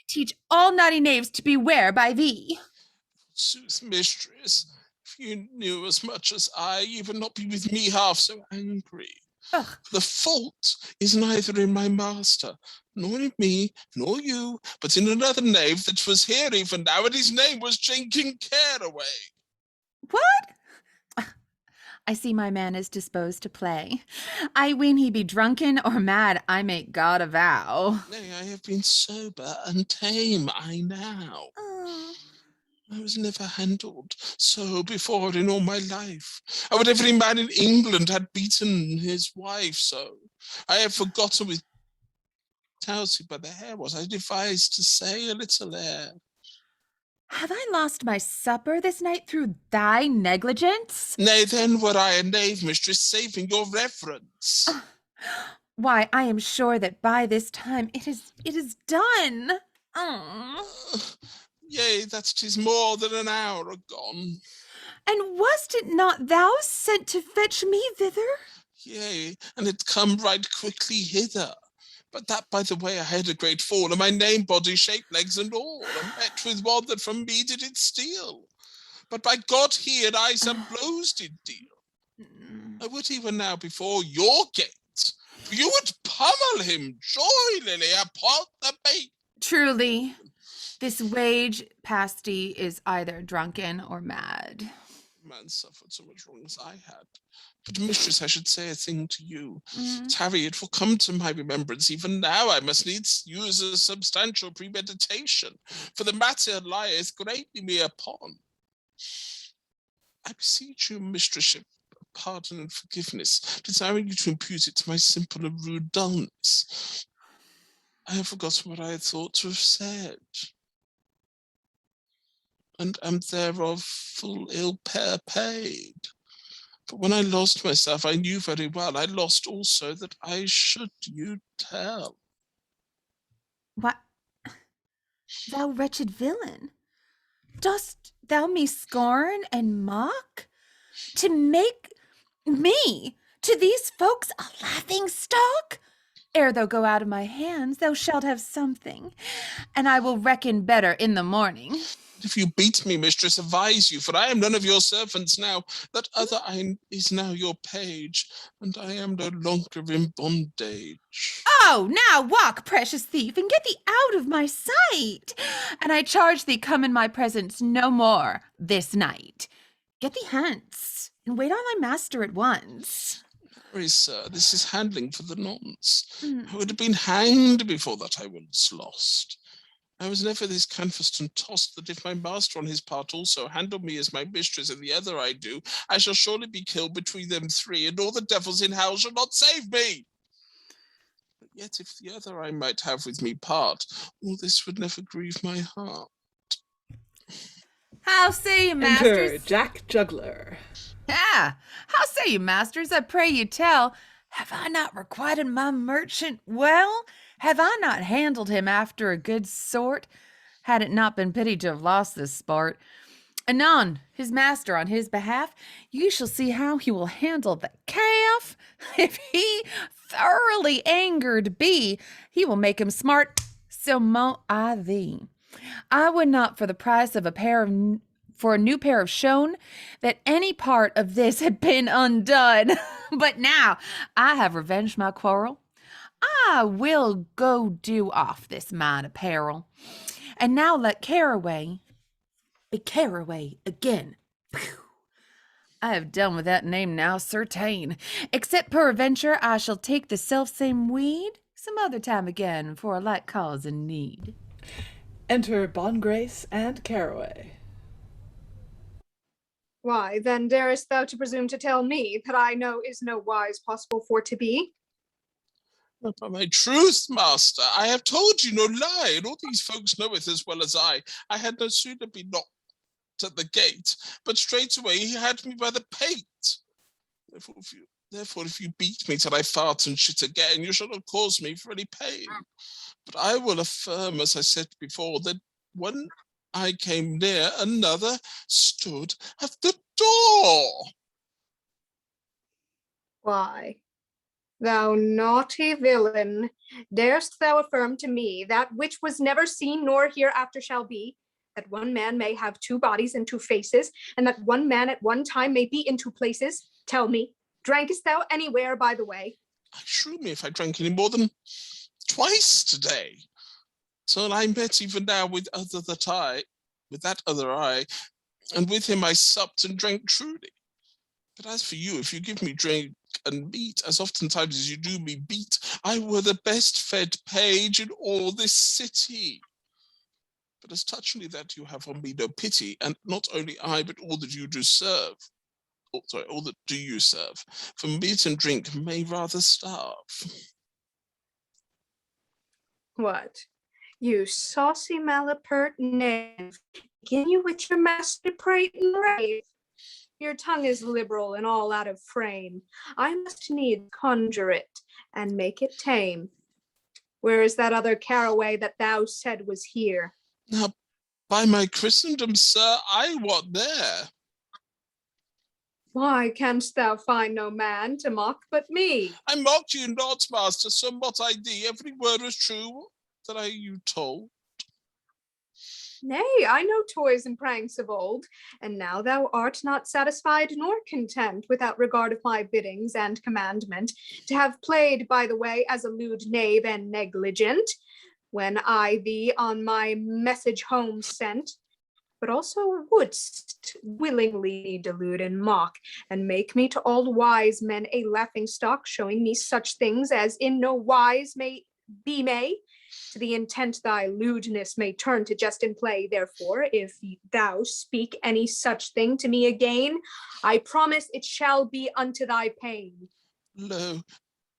Teach all naughty knaves to beware by thee. Sooth, mistress, if you knew as much as I, you would not be with me half so angry. Ugh. The fault is neither in my master, nor in me, nor you, but in another knave that was here even now, and his name was Jenkin Careaway. What? I see my man is disposed to play. I ween he be drunken or mad, I make God avow. Nay, I have been sober and tame, I now. I was never handled so before in all my life. I would every man in England had beaten his wife so. I have forgotten with Towsy by the hair what I devised to say a little ere. Have I lost my supper this night through thy negligence? Nay, then were I a knave, mistress, saving your reverence. Why, I am sure that by this time it is done. Yea, that 'tis more than an hour agone. And wast it not thou sent to fetch me thither? Yea, and it come right quickly hither. But that, by the way, I had a great fall, and my name, body, shape, legs, and all, and met with one that from me did it steal. But by God, he and I some blows did deal. I would even now before your gate, for you would pummel him, joy, Lily, upon the bait. Truly, this wage pasty is either drunken or mad. Man suffered so much wrong as I had. But, mistress, I should say a thing to you. Tarry, it will come to my remembrance. Even now I must needs use a substantial premeditation, for the matter lieth greatly me upon. I beseech you, mistress, pardon and forgiveness, desiring you to impute it to my simple and rude dullness. I have forgotten what I had thought to have said, and am thereof full ill paid. But when I lost myself, I knew very well I lost also that I should you tell. What? Thou wretched villain, dost thou me scorn and mock? To make me, to these folks, a laughing stock? Ere thou go out of my hands, thou shalt have something, and I will reckon better in the morning. If you beat me, mistress, advise you, for I am none of your servants now. That other is now your page, and I am no longer in bondage. Oh, now walk, precious thief, and get thee out of my sight. And I charge thee, come in my presence no more this night. Get thee hence, and wait on thy master at once. Sorry, sir, this is handling for the nonce. I would have been hanged before that I once lost. I was never this canvassed and tossed that if my master on his part also handle me as my mistress and the other I do, I shall surely be killed between them three, and all the devils in hell shall not save me. But yet if the other I might have with me part, all this would never grieve my heart. How say you, Enter masters? Jack Juggler. Ah, how say you, masters? I pray you tell. Have I not requited my merchant well? Have I not handled him after a good sort? Had it not been pity to have lost this sport. Anon, his master on his behalf, you shall see how he will handle the calf. If he thoroughly angered be, he will make him smart. So mote I thee. I would not for the price of for a new pair of shown that any part of this had been undone. But now I have revenged my quarrel. I will go do off this mine apparel. And now let Careaway be Careaway again. Phew. I have done with that name now, certain. Except peradventure I shall take the selfsame weed some other time again for a like cause and need. Enter Boungrace and Careaway. Why, then darest thou to presume to tell me that I know is no wise possible for to be? But by my truth, master, I have told you no lie, and all these folks know it as well as I. I had no sooner been knocked at the gate, but straightway he had me by the pate. Therefore, if you beat me till I fart and shit again, you shall not cause me for any pain. But I will affirm, as I said before, that when I came near, another stood at the door. Why, thou naughty villain, darest thou affirm to me that which was never seen nor hereafter shall be, that one man may have two bodies and two faces, and that one man at one time may be in two places? Tell me, drankest thou anywhere by the way? I shrew me if I drank any more than twice today. Till I met even now with that other I, and with him I supped and drank truly. But as for you, if you give me drink and meat, as oftentimes as you do me beat, I were the best fed page in all this city. But as touchingly that you have on me no pity, and not only I, but all that you do serve, all that do you serve, for meat and drink may rather starve. What, you saucy malapert knave, begin you with your master prate and rave? Your tongue is liberal and all out of frame. I must needs conjure it and make it tame. Where is that other Careaway that thou said was here? Now, by my Christendom, sir, I what there? Why canst thou find no man to mock but me? I mocked you not, master, somewhat I thee. Every word was true that you told. Nay, I know toys and pranks of old, and now thou art not satisfied nor content, without regard of my biddings and commandment, to have played by the way as a lewd knave and negligent, when I thee on my message home sent, but also wouldst willingly delude and mock, and make me to all wise men a laughing stock, showing me such things as in no wise may, to the intent thy lewdness may turn to jest and play. Therefore, if thou speak any such thing to me again, I promise it shall be unto thy pain. Lo,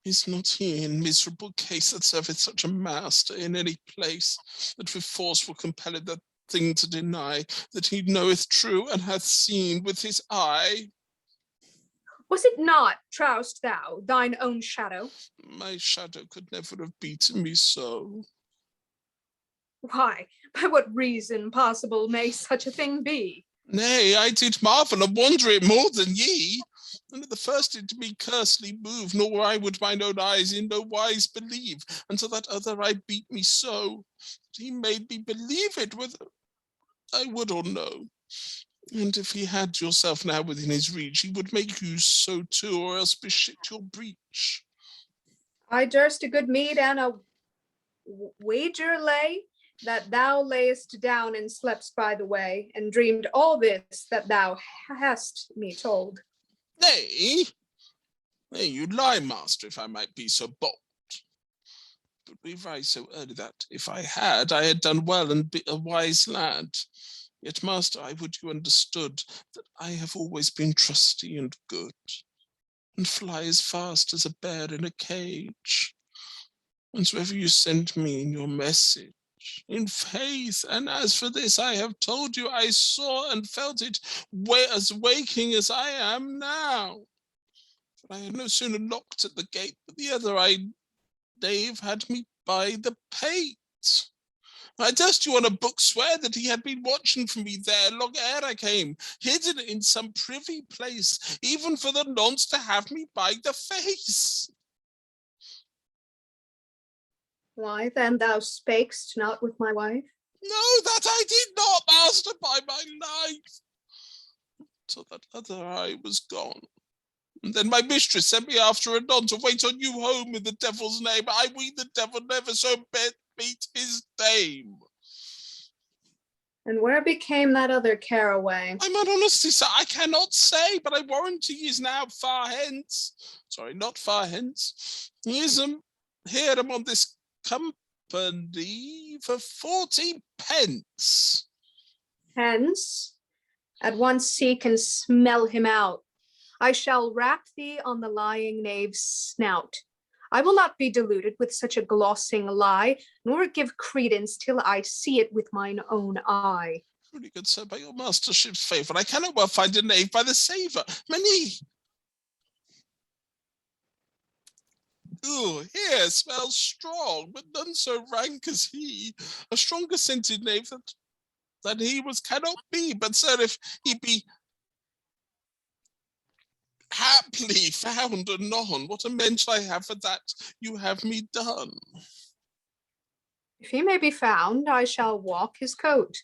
is not he in miserable case that serveth such a master in any place, that with force will compel it that thing to deny, that he knoweth true and hath seen with his eye? Was it not, trowest thou, thine own shadow? My shadow could never have beaten me so. Why, by what reason possible may such a thing be? Nay, I did marvel and wonder it more than ye. And at the first did me cursely move, nor I would mine own eyes in no wise believe, until that other eye beat me so, that he made me believe it, whether I would or no. And if he had yourself now within his reach, he would make you so too, or else beshit your breach. I durst a good meed and a wager lay, that thou layest down and slepst by the way, and dreamed all this that thou hast me told. Nay, you lie, master, if I might be so bold. But we rise so early that, if I had done well and be a wise lad. Yet, master, I would you understood that I have always been trusty and good, and fly as fast as a bear in a cage. Whensoever you send me in your message, in faith, and as for this I have told you, I saw and felt it as waking as I am now. For I had no sooner knocked at the gate, but the other-eyed knave had me by the pate. I durst you on a book swear that he had been watching for me there long ere I came, hidden in some privy place, even for the nonce to have me by the face. Why then thou spakest not with my wife? No, that I did not, master, by my life. Till that other eye was gone. And then my mistress sent me after anon to wait on you home in the devil's name. I ween the devil never so beat his dame. And where became that other Careaway? I'm honestly, sir, I cannot say, but I warrant he is now far hence. Sorry, not far hence. He is here among this company for 40 pence. Hence, at once seek and smell him out. I shall rap thee on the lying knave's snout. I will not be deluded with such a glossing lie, nor give credence till I see it with mine own eye. Truly, good sir, by your mastership's favour, I cannot well find a knave by the savour. Many. Ooh, here smells strong, but none so rank as he. A stronger scented knave than he was cannot be. But sir, if he be haply found anon, what amends shall I have for that you have me done? If he may be found, I shall walk his coat.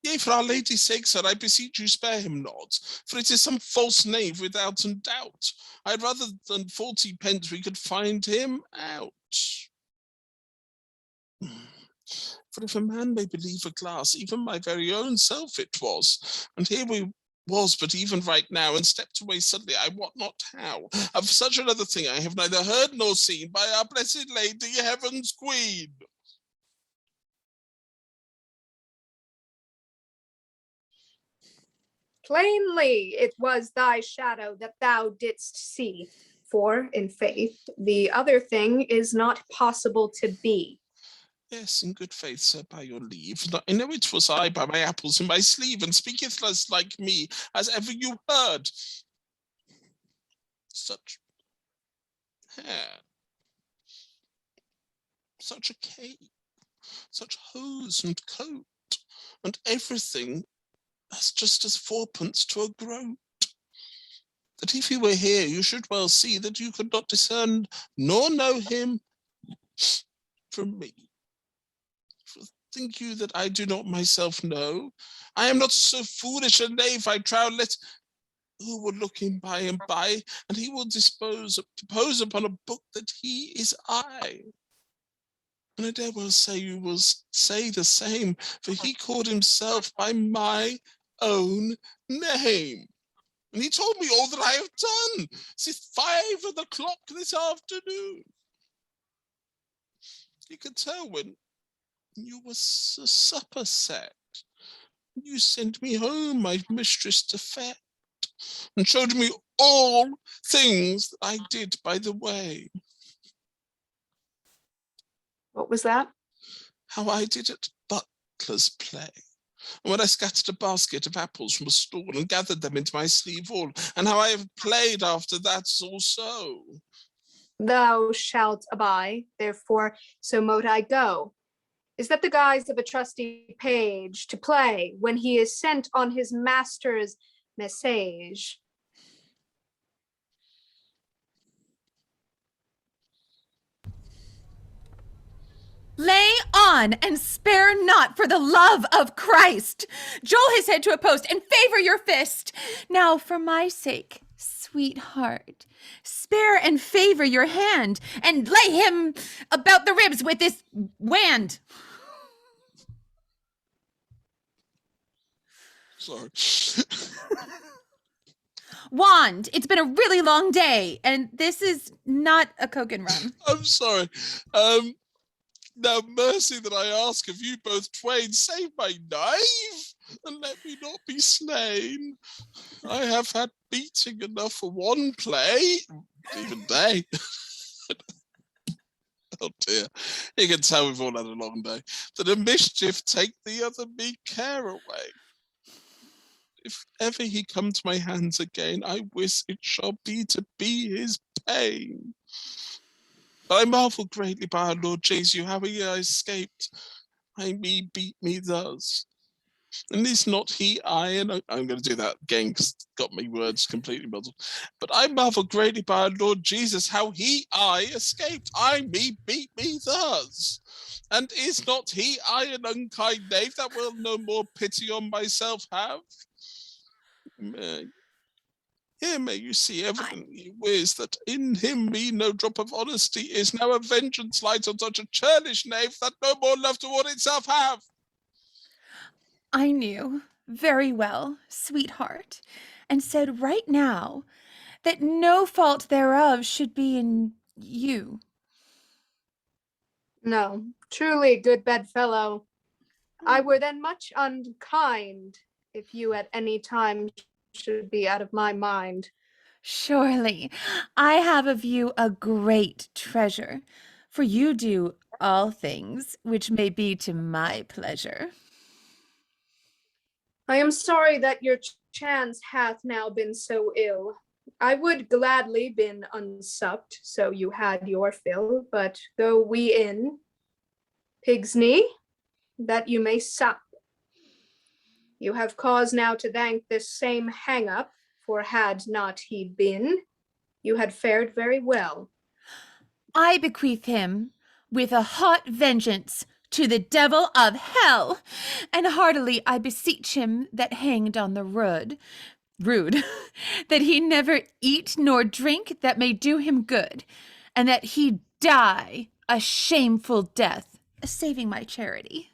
Yea, for our Lady's sake, sir, I beseech you spare him not, for it is some false knave without and doubt. I'd rather than 40 pence we could find him out. For if a man may believe a glass, even my very own self it was, and here we was but even right now, and stepped away suddenly, I wot not how. Of such another thing I have neither heard nor seen by our blessed Lady, Heaven's Queen. Plainly it was thy shadow that thou didst see, for, in faith, the other thing is not possible to be. Yes, in good faith, sir, by your leave. I know it was I by my apples in my sleeve, and speaketh less like me as ever you heard. Such hair, such a cape, such hose and coat, and everything as just as fourpence to a groat. that if he were here, you should well see that you could not discern nor know him from me. For think you that I do not myself know? I am not so foolish a knave, I trow, who will look in by and by, and he will propose upon a book that he is I. And I dare well say you will say the same, for he called himself by my own name. And he told me all that I have done since 5 o'clock this afternoon. You could tell when you were supper set. You sent me home, my mistress, to fetch, and showed me all things that I did by the way. What was that? How I did at butler's play, and when I scattered a basket of apples from a stall and gathered them into my sleeve all, and how I have played after that also. Thou shalt abide, therefore so mote I go. Is that the guise of a trusty page to play when he is sent on his master's message? Lay on and spare not for the love of Christ. Joel his head to a post and favor your fist. Now for my sake, sweetheart, spare and favor your hand and lay him about the ribs with this wand. Sorry. Wand. It's been a really long day, and this is not a Coke and Rum. I'm sorry. Now mercy that I ask of you both twain, save my knave, and let me not be slain. I have had beating enough for one play, even they. Oh dear, you can tell we've all had a long day. That a mischief take the other me care away. If ever he come to my hands again, I wish it shall be to be his pain. But I marvel greatly by our Lord Jesu, how he escaped. Me beat me thus. And is not he I, and I'm going to do that again because it's got my words completely muddled. But I marvel greatly by our Lord Jesus, how he I escaped. Me beat me thus. And is not he I an unkind knave that will no more pity on myself have? Here may you see evidently is that in him me no drop of honesty is, now a vengeance light on such a churlish knave that no more love toward itself have. I knew very well, sweetheart, and said right now that no fault thereof should be in you. No, truly, good bedfellow. I were then much unkind if you at any time should be out of my mind. Surely, I have of you a great treasure, for you do all things which may be to my pleasure. I am sorry that your chance hath now been so ill. I would gladly been unsupped, so you had your fill, but go we in, pig's knee, that you may sup. You have cause now to thank this same hang-up, for had not he been, you had fared very well. I bequeath him with a hot vengeance to the devil of hell, and heartily I beseech him that hanged on the rude, that he never eat nor drink that may do him good, and that he die a shameful death, saving my charity.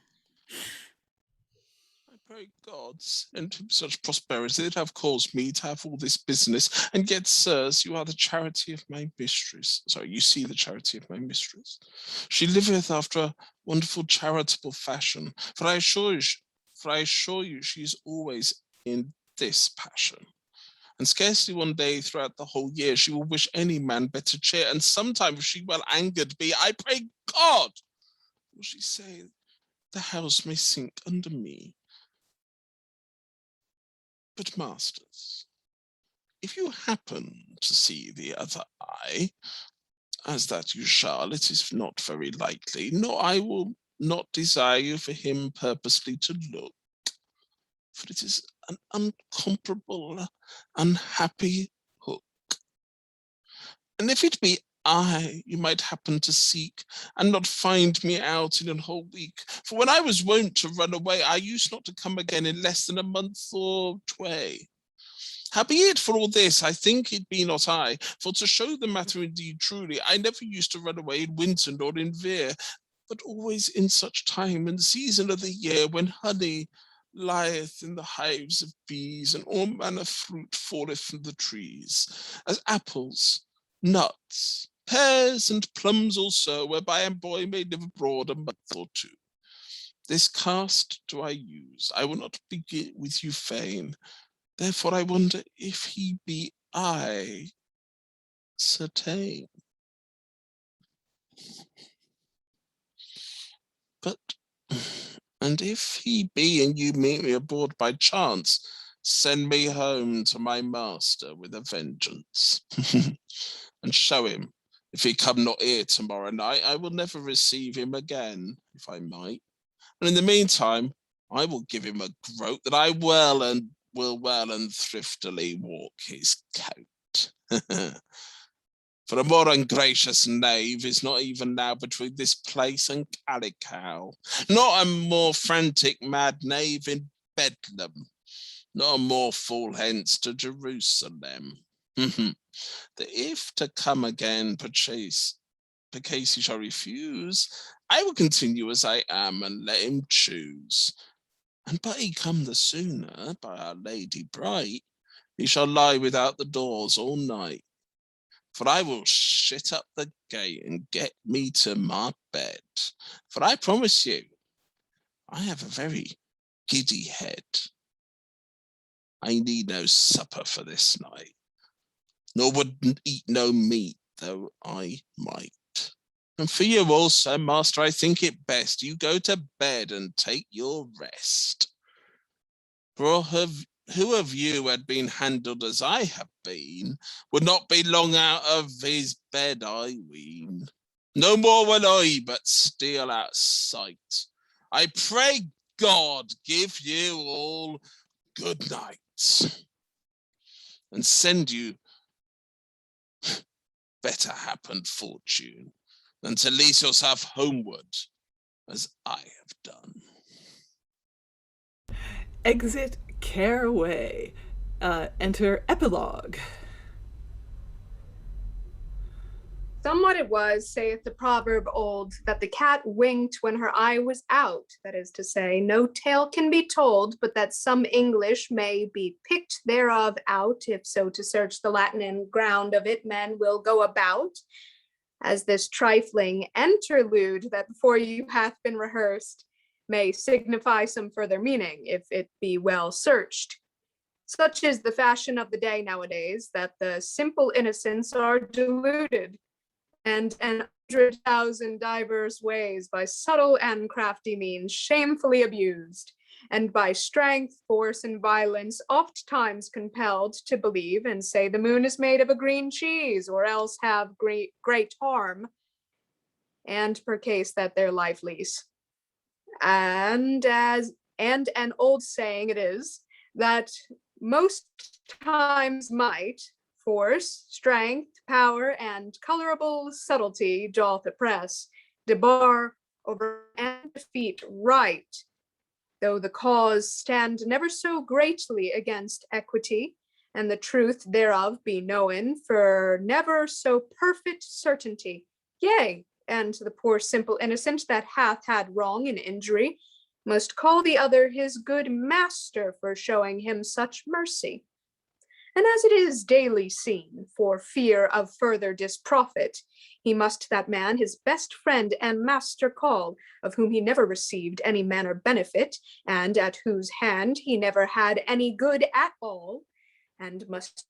Pray God send him such prosperity that have caused me to have all this business. And yet, sirs, you are the charity of my mistress. Sorry, you see the charity of my mistress. She liveth after a wonderful charitable fashion. For I assure you, she is always in this passion. And scarcely one day throughout the whole year she will wish any man better cheer. And sometimes if she well angered be, I pray God, will she say, the house may sink under me. But masters, if you happen to see the other eye, as that you shall, it is not very likely, nor I will not desire you for him purposely to look, for it is an uncomparable, unhappy hook, And if it be I you might happen to seek, and not find me out in a whole week. For when I was wont to run away, I used not to come again in less than a month or tway. Howbeit for all this, I think it be not I, for to show the matter indeed truly, I never used to run away in winter nor in veer, but always in such time and season of the year when honey lieth in the hives of bees, and all manner fruit falleth from the trees, as apples, nuts, pears, and plums also, whereby a boy may live abroad a month or two. This cast do I use, I will not begin with you fain, therefore I wonder if he be I certain. But, and if he be and you meet me aboard by chance, send me home to my master with a vengeance, and show him, if he come not here tomorrow night, I will never receive him again, if I might. And in the meantime, I will give him a groat that I will well and thriftily walk his coat. For a more ungracious knave is not even now between this place and Calico, not a more frantic mad knave in Bedlam, not a more fool hence to Jerusalem. That if to come again, perchance he shall refuse, I will continue as I am and let him choose. And but he come the sooner, by our Lady bright, he shall lie without the doors all night. For I will shut up the gate and get me to my bed. For I promise you, I have a very giddy head. I need no supper for this night, nor would eat no meat, though I might. And for you also, master, I think it best you go to bed and take your rest. For who of you had been handled as I have been would not be long out of his bed, I ween. No more will I but steal out sight. I pray God give you all good night, and send you better happen fortune than to lease yourself homeward as I have done. Exit Careaway. Enter Epilogue. Somewhat it was, saith the proverb old, that the cat winked when her eye was out. That is to say, no tale can be told, but that some English may be picked thereof out, if so to search the Latin and ground of it men will go about, as this trifling interlude that before you hath been rehearsed may signify some further meaning, if it be well searched. Such is the fashion of the day nowadays, that the simple innocents are deluded, and 100,000 divers ways by subtle and crafty means shamefully abused, and by strength, force, and violence oft times compelled to believe and say the moon is made of a green cheese, or else have great harm, and per case that their life lease. And an old saying it is, that most times might, force, strength, power, and colorable subtlety doth oppress, debar, over, and defeat right, though the cause stand never so greatly against equity, and the truth thereof be known for never so perfect certainty. Yea, and the poor simple innocent that hath had wrong and injury must call the other his good master for showing him such mercy. And as it is daily seen, for fear of further disprofit, he must that man his best friend and master call, of whom he never received any manner benefit, and at whose hand he never had any good at all, and must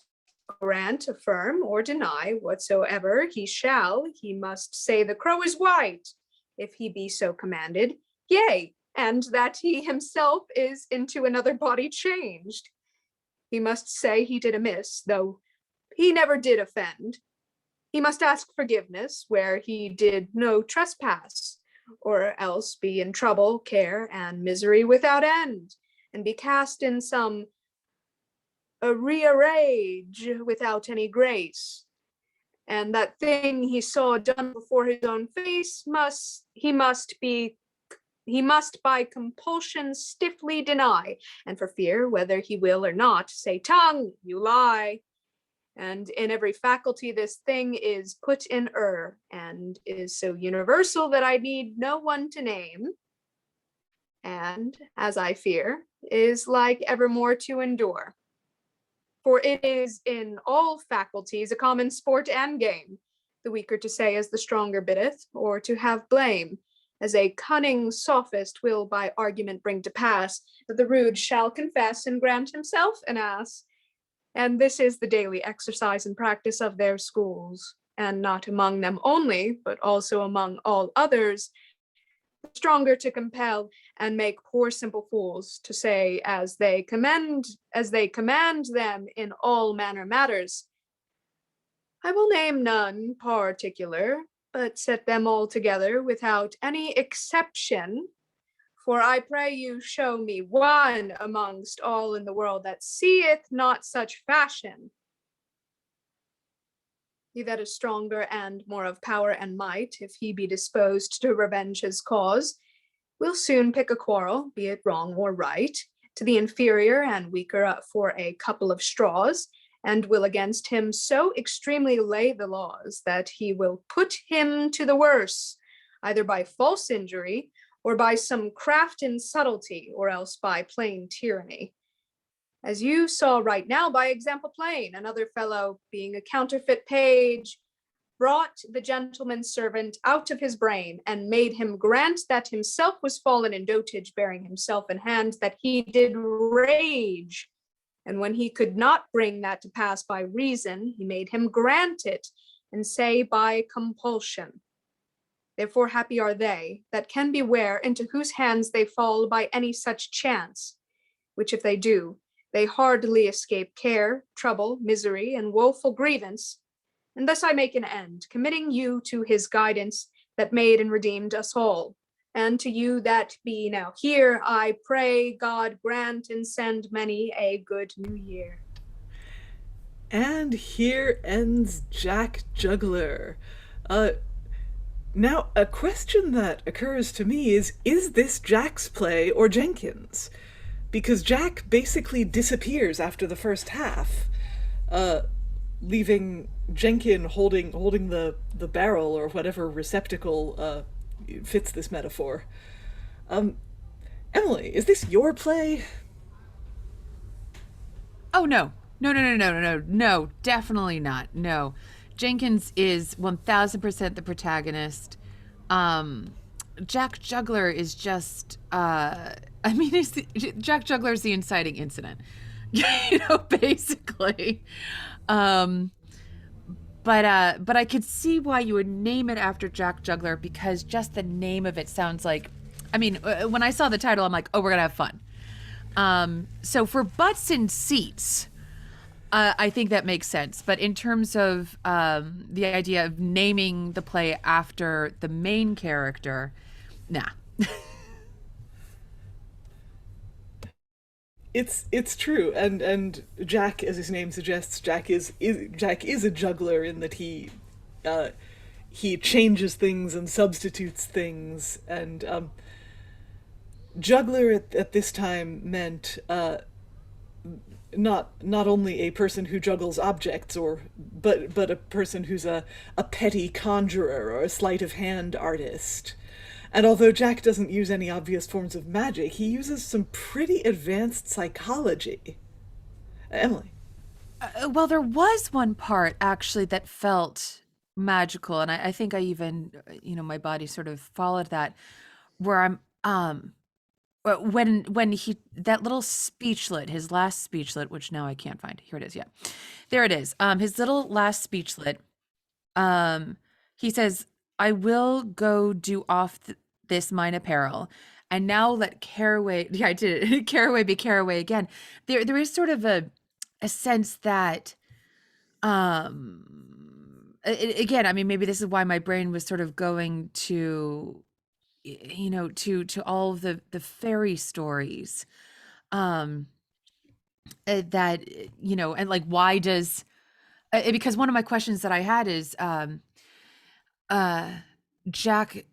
grant, affirm, or deny whatsoever he must say the crow is white, if he be so commanded, yea, and that he himself is into another body changed. He must say he did amiss, though he never did offend. He must ask forgiveness where he did no trespass, or else be in trouble, care, and misery without end, and be cast in some arrearage without any grace. and that thing he saw done before his own face he must by compulsion stiffly deny, and for fear, whether he will or not, say, tongue, you lie. And in every faculty this thing is put in and is so universal that I need no one to name, and, as I fear, is like evermore to endure. For it is in all faculties a common sport and game, the weaker to say as the stronger biddeth, or to have blame, as a cunning sophist will by argument bring to pass, that the rude shall confess and grant himself an ass. And this is the daily exercise and practice of their schools, and not among them only, but also among all others, the stronger to compel and make poor simple fools to say as they command them in all manner matters. I will name none particular, but set them all together without any exception. For I pray you show me one amongst all in the world that seeth not such fashion. He that is stronger and more of power and might, if he be disposed to revenge his cause, will soon pick a quarrel, be it wrong or right, to the inferior and weaker for a couple of straws, and will against him so extremely lay the laws that he will put him to the worse, either by false injury, or by some craft and subtlety, or else by plain tyranny. As you saw right now by example plain, another fellow, being a counterfeit page, brought the gentleman's servant out of his brain, and made him grant that himself was fallen in dotage, bearing himself in hand, that he did rage. And when he could not bring that to pass by reason, he made him grant it, and say by compulsion. Therefore happy are they that can beware into whose hands they fall by any such chance, which if they do, they hardly escape care, trouble, misery, and woeful grievance. And thus I make an end, committing you to his guidance that made and redeemed us all. And to you that be now here, I pray God grant and send many a good new year. And here ends Jack Juggler. Now, a question that occurs to me is this Jack's play or Jenkin's? Because Jack basically disappears after the first half, leaving Jenkin holding the barrel or whatever receptacle fits this metaphor. Emily, is this your play? Oh, no, definitely not. No, Jenkins is 1000% the protagonist. Jack Juggler is just, Jack Juggler is the inciting incident, basically. But I could see why you would name it after Jack Juggler, because just the name of it sounds like, when I saw the title, I'm like, oh, we're gonna have fun. So for butts and seats, I think that makes sense. But in terms of the idea of naming the play after the main character, nah. It's true, and Jack, as his name suggests, Jack is a juggler in that he changes things and substitutes things, and juggler at this time meant not only a person who juggles objects, but a person who's a petty conjurer or a sleight of hand artist. And although Jack doesn't use any obvious forms of magic, he uses some pretty advanced psychology. Emily? Well, there was one part, actually, that felt magical, and I think I even, my body sort of followed that, where I'm, when he, that little speechlet, his last speechlet, which now I can't find. Here it is, yeah. There it is. His little last speechlet, he says, I will go do off this mine apparel, and now let Careaway, yeah, I did it, Careaway be Careaway again. There is sort of a sense that, again, maybe this is why my brain was sort of going to, to all of the fairy stories, that, and like, why does Because one of my questions that I had is Jenkins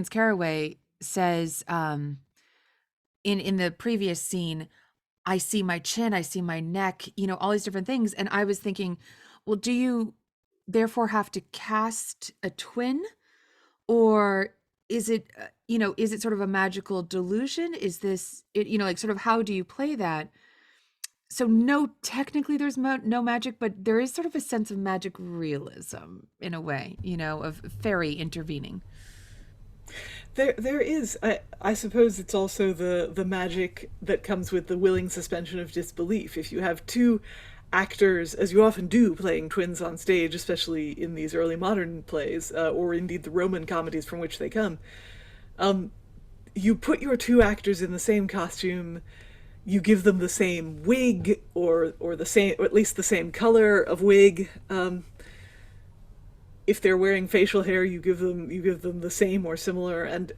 Careaway says in the previous scene, I see my chin, I see my neck, all these different things. And I was thinking, well, do you therefore have to cast a twin? Or is it, is it sort of a magical delusion? Is this, like sort of how do you play that? So no, technically there's no magic, but there is sort of a sense of magic realism in a way, of fairy intervening. There is. I suppose it's also the magic that comes with the willing suspension of disbelief. If you have two actors, as you often do, playing twins on stage, especially in these early modern plays, or indeed the Roman comedies from which they come, you put your two actors in the same costume, you give them the same wig, or the same, or at least the same color of wig. If they're wearing facial hair, you give them the same or similar, and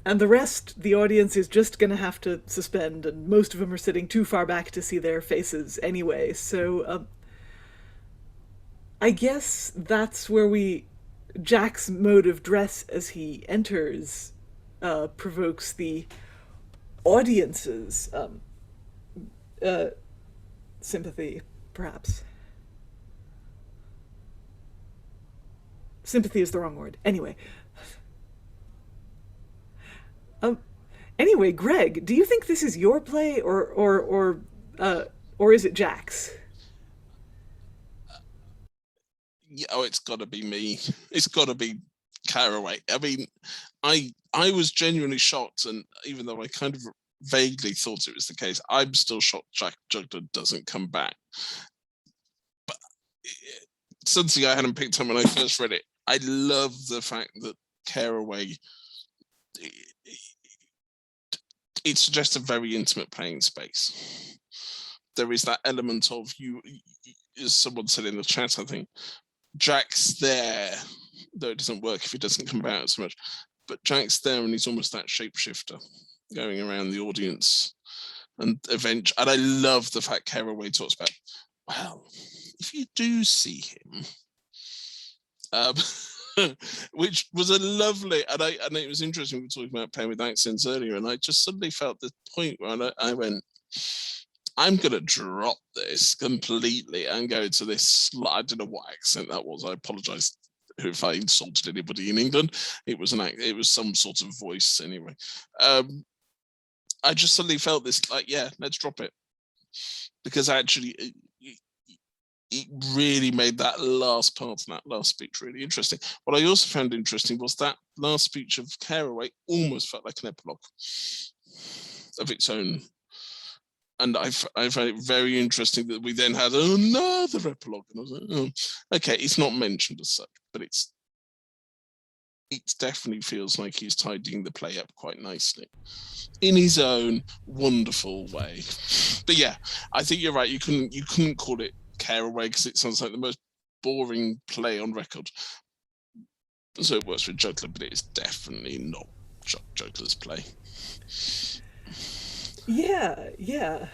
the rest, the audience is just going to have to suspend, and most of them are sitting too far back to see their faces anyway. So I guess that's where Jack's mode of dress as he enters provokes the audience's sympathy, perhaps. Sympathy is the wrong word. Anyway. Anyway, Greg, do you think this is your play or is it Jack's? It's got to be me. It's got to be Careaway. I mean, I was genuinely shocked, and even though I kind of vaguely thought it was the case, I'm still shocked Jack Juggler doesn't come back. But something I hadn't picked up when I first read it, I love the fact that Careaway, it suggests a very intimate playing space. There is that element of you, as someone said in the chat, I think, Jack's there, though it doesn't work if he doesn't come out so much, but Jack's there and he's almost that shapeshifter going around the audience. And I love the fact Careaway talks about, well, if you do see him, which was a lovely, and it was interesting, we were talking about playing with accents earlier, and I just suddenly felt the point where I went, I'm going to drop this completely and go to this, I don't know what accent that was, I apologize if I insulted anybody in England, it was some sort of voice anyway. I just suddenly felt this, like, yeah, let's drop it, because actually it really made that last part of that last speech really interesting. What I also found interesting was that last speech of Careaway almost felt like an epilogue of its own. And I found it very interesting that we then had another epilogue. And I was like, oh, okay, it's not mentioned as such, but it definitely feels like he's tidying the play up quite nicely in his own wonderful way. But yeah, I think you're right. You couldn't call it Careaway because it sounds like the most boring play on record. So it works for Juggler, but it is definitely not Juggler's play. Yeah.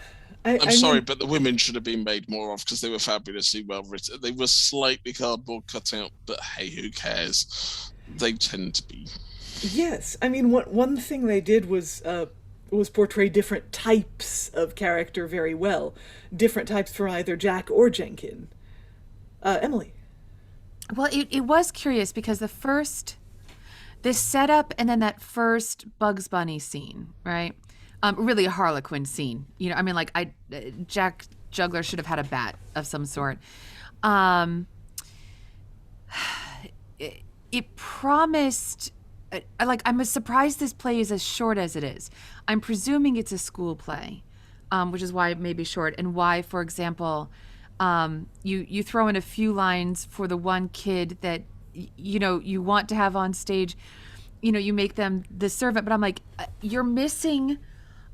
I'm sorry, but the women should have been made more of because they were fabulously well written. They were slightly cardboard cut out, but hey, who cares? They tend to be. Yes, I mean, one thing they did was portray different types of character very well. Different types for either Jack or Jenkin. Emily. Well, it was curious because this setup and then that first Bugs Bunny scene, right? Really a Harlequin scene. I mean, like Jack Juggler should have had a bat of some sort. It promised, I'm surprised this play is as short as it is. I'm presuming it's a school play, which is why it may be short, and why, for example, you throw in a few lines for the one kid that, you want to have on stage, you make them the servant, but I'm like, you're missing.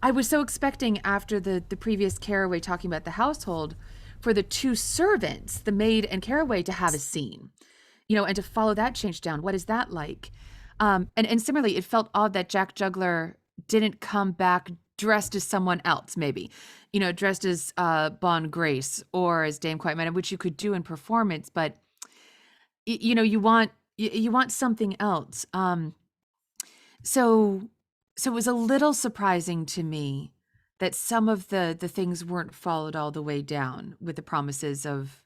I was so expecting after the previous Careaway talking about the household for the two servants, the maid and Careaway, to have a scene, and to follow that change down. What is that like? And similarly, it felt odd that Jack Juggler didn't come back dressed as someone else, maybe, dressed as Boungrace or as Dame Quiet Man, which you could do in performance, but you want something else. So it was a little surprising to me that some of the things weren't followed all the way down with the promises of,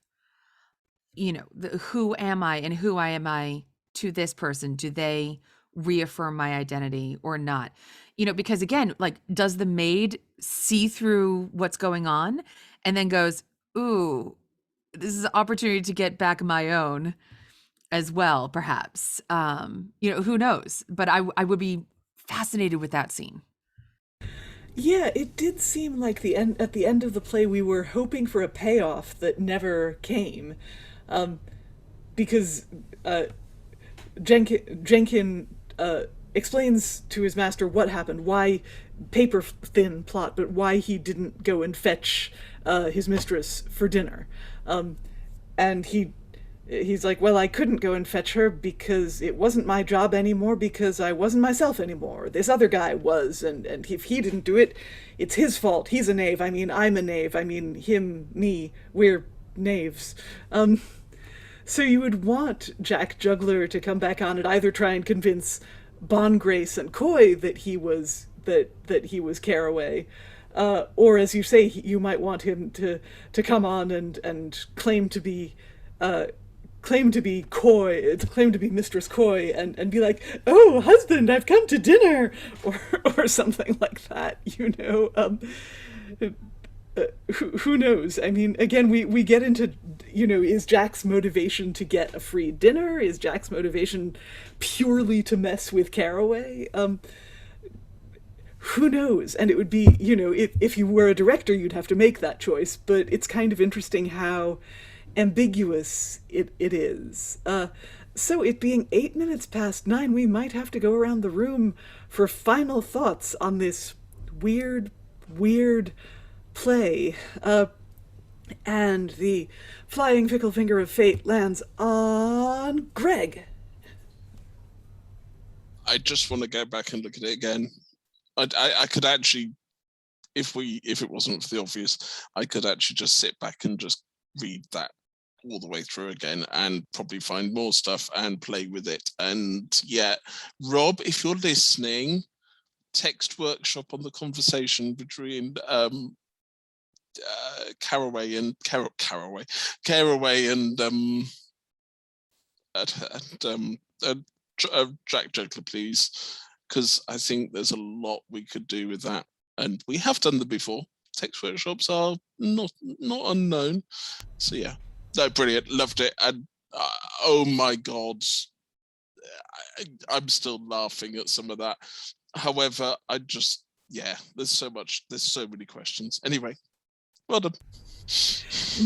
who am I and who I am I to this person? Do they reaffirm my identity or not? Because again, like, does the maid see through what's going on and then goes, ooh, this is an opportunity to get back my own as well, perhaps. Who knows? But I would be fascinated with that scene. Yeah, it did seem like at the end of the play we were hoping for a payoff that never came. Because Jenkin explains to his master what happened, why paper thin plot, but why he didn't go and fetch his mistress for dinner. And he's like, well, I couldn't go and fetch her because it wasn't my job anymore, because I wasn't myself anymore. This other guy was, and if he didn't do it, it's his fault. He's a knave. I mean, I'm a knave. I mean, him, me, we're knaves. So you would want Jack Juggler to come back on and either try and convince Boungrace and Coy that he was Careaway, or as you say, you might want him to come on and claim to be Coy, claim to be Mistress Coy, and be like, oh, husband, I've come to dinner, or something like that, who knows? I mean, again, we get into, is Jack's motivation to get a free dinner? Is Jack's motivation purely to mess with Careaway? Who knows? And it would be, if you were a director, you'd have to make that choice, but it's kind of interesting how ambiguous it is. So it being 8 minutes past 9, we might have to go around the room for final thoughts on this weird play. And the flying fickle finger of fate lands on Greg. I just want to go back and look at it again. I could actually, if it wasn't for the obvious, I could actually just sit back and just read that all the way through again and probably find more stuff and play with it. And yeah, Rob, if you're listening, text workshop on the conversation between Careaway and Jack Juggler, please, because I think there's a lot we could do with that, and we have done them before. Text workshops are not unknown. So yeah, no, brilliant, loved it, and oh my god, I'm still laughing at some of that. However, there's so many questions. Anyway, well done.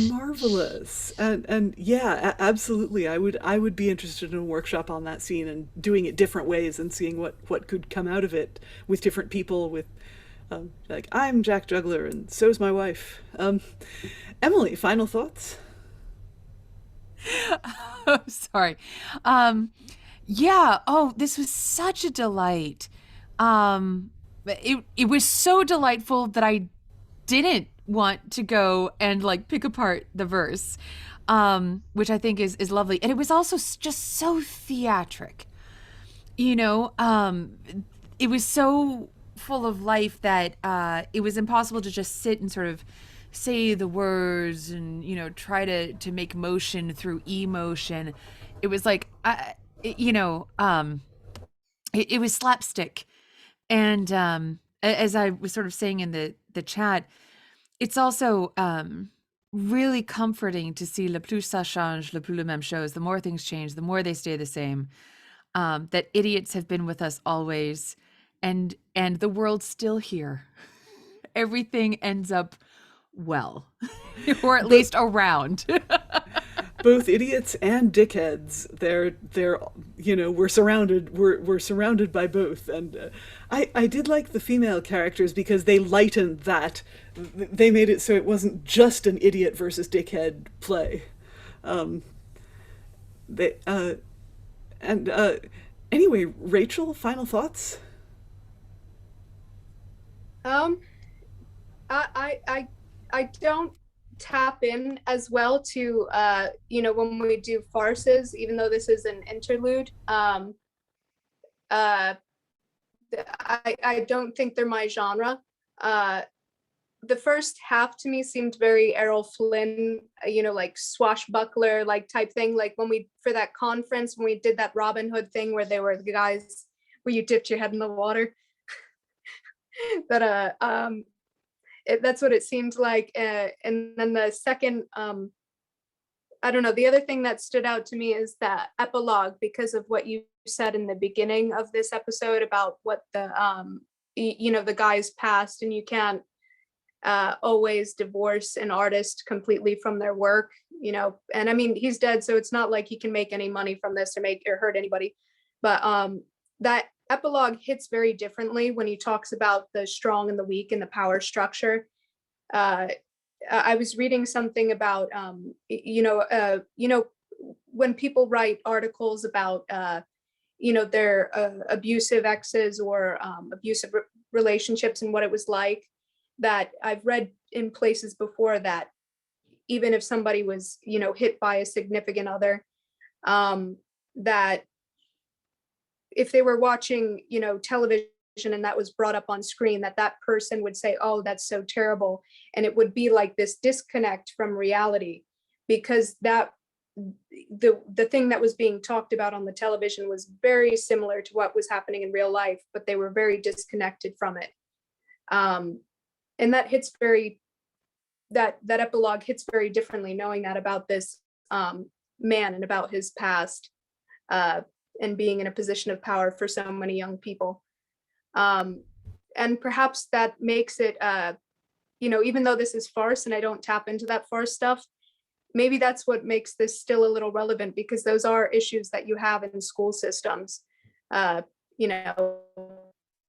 Marvelous. And yeah, absolutely. I would be interested in a workshop on that scene and doing it different ways and seeing what could come out of it with different people, with like, I'm Jack Juggler and so's my wife. Emily, final thoughts? Oh, sorry. Yeah. Oh, this was such a delight. It was so delightful that I didn't want to go and like pick apart the verse, which I think is lovely. And it was also just so theatric, it was so full of life that it was impossible to just sit and sort of say the words and, try to make motion through emotion. It was like, it was slapstick. And as I was sort of saying in the chat, it's also really comforting to see le plus ça change, le plus la même chose. The more things change, the more they stay the same. That idiots have been with us always, and the world's still here. Everything ends up well, or at least around. Both idiots and dickheads. They're we're surrounded by both, and I did like the female characters because they lightened that. They made it so it wasn't just an idiot versus dickhead play. Anyway, Rachael, final thoughts? Um, I don't tap in as well to when we do farces, even though this is an interlude. Uh, I don't think they're my genre. The first half to me seemed very Errol Flynn, like swashbuckler like type thing. Like when we for that conference when we did that Robin Hood thing where they were the guys where you dipped your head in the water. But that's what it seemed like. And then the second, I don't know. The other thing that stood out to me is that epilogue, because of what you said in the beginning of this episode about what the guy's past, and you can't always divorce an artist completely from their work, and I mean, he's dead, so it's not like he can make any money from this or hurt anybody. But that epilogue hits very differently when he talks about the strong and the weak and the power structure. I was reading something about, when people write articles about, their abusive exes or abusive relationships and what it was like, that I've read in places before that even if somebody was, hit by a significant other, that if they were watching, television and that was brought up on screen, that person would say, oh, that's so terrible. And it would be like this disconnect from reality, because the thing that was being talked about on the television was very similar to what was happening in real life, but they were very disconnected from it. And that hits that epilogue hits very differently, knowing that about this man and about his past, and being in a position of power for so many young people. And perhaps that makes it, even though this is farce and I don't tap into that farce stuff, maybe that's what makes this still a little relevant, because those are issues that you have in school systems.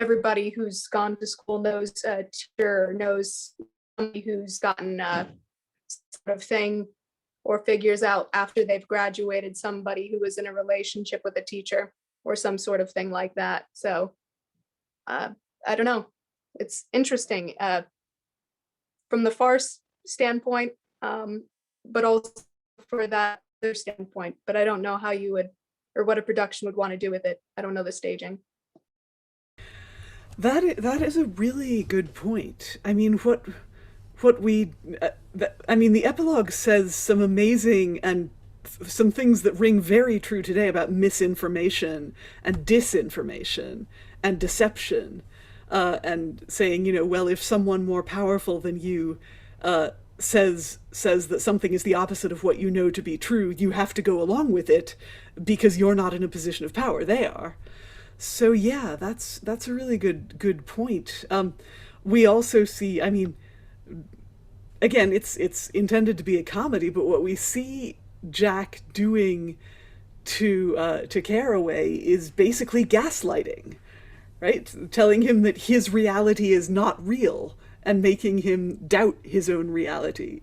Everybody who's gone to school knows a teacher, knows somebody who's gotten sort of thing, or figures out after they've graduated somebody who was in a relationship with a teacher or some sort of thing like that. So I don't know. It's interesting from the farce standpoint, but also for that other standpoint. But I don't know how you would, or what a production would want to do with it. I don't know the staging. That is a really good point. I mean, the epilogue says some amazing and some things that ring very true today about misinformation and disinformation and deception, and saying, well, if someone more powerful than you says that something is the opposite of what you know to be true, you have to go along with it because you're not in a position of power. They are. So yeah, that's a really good point. We also see, I mean, again, it's intended to be a comedy, but what we see Jack doing to Careaway is basically gaslighting, right? Telling him that his reality is not real and making him doubt his own reality.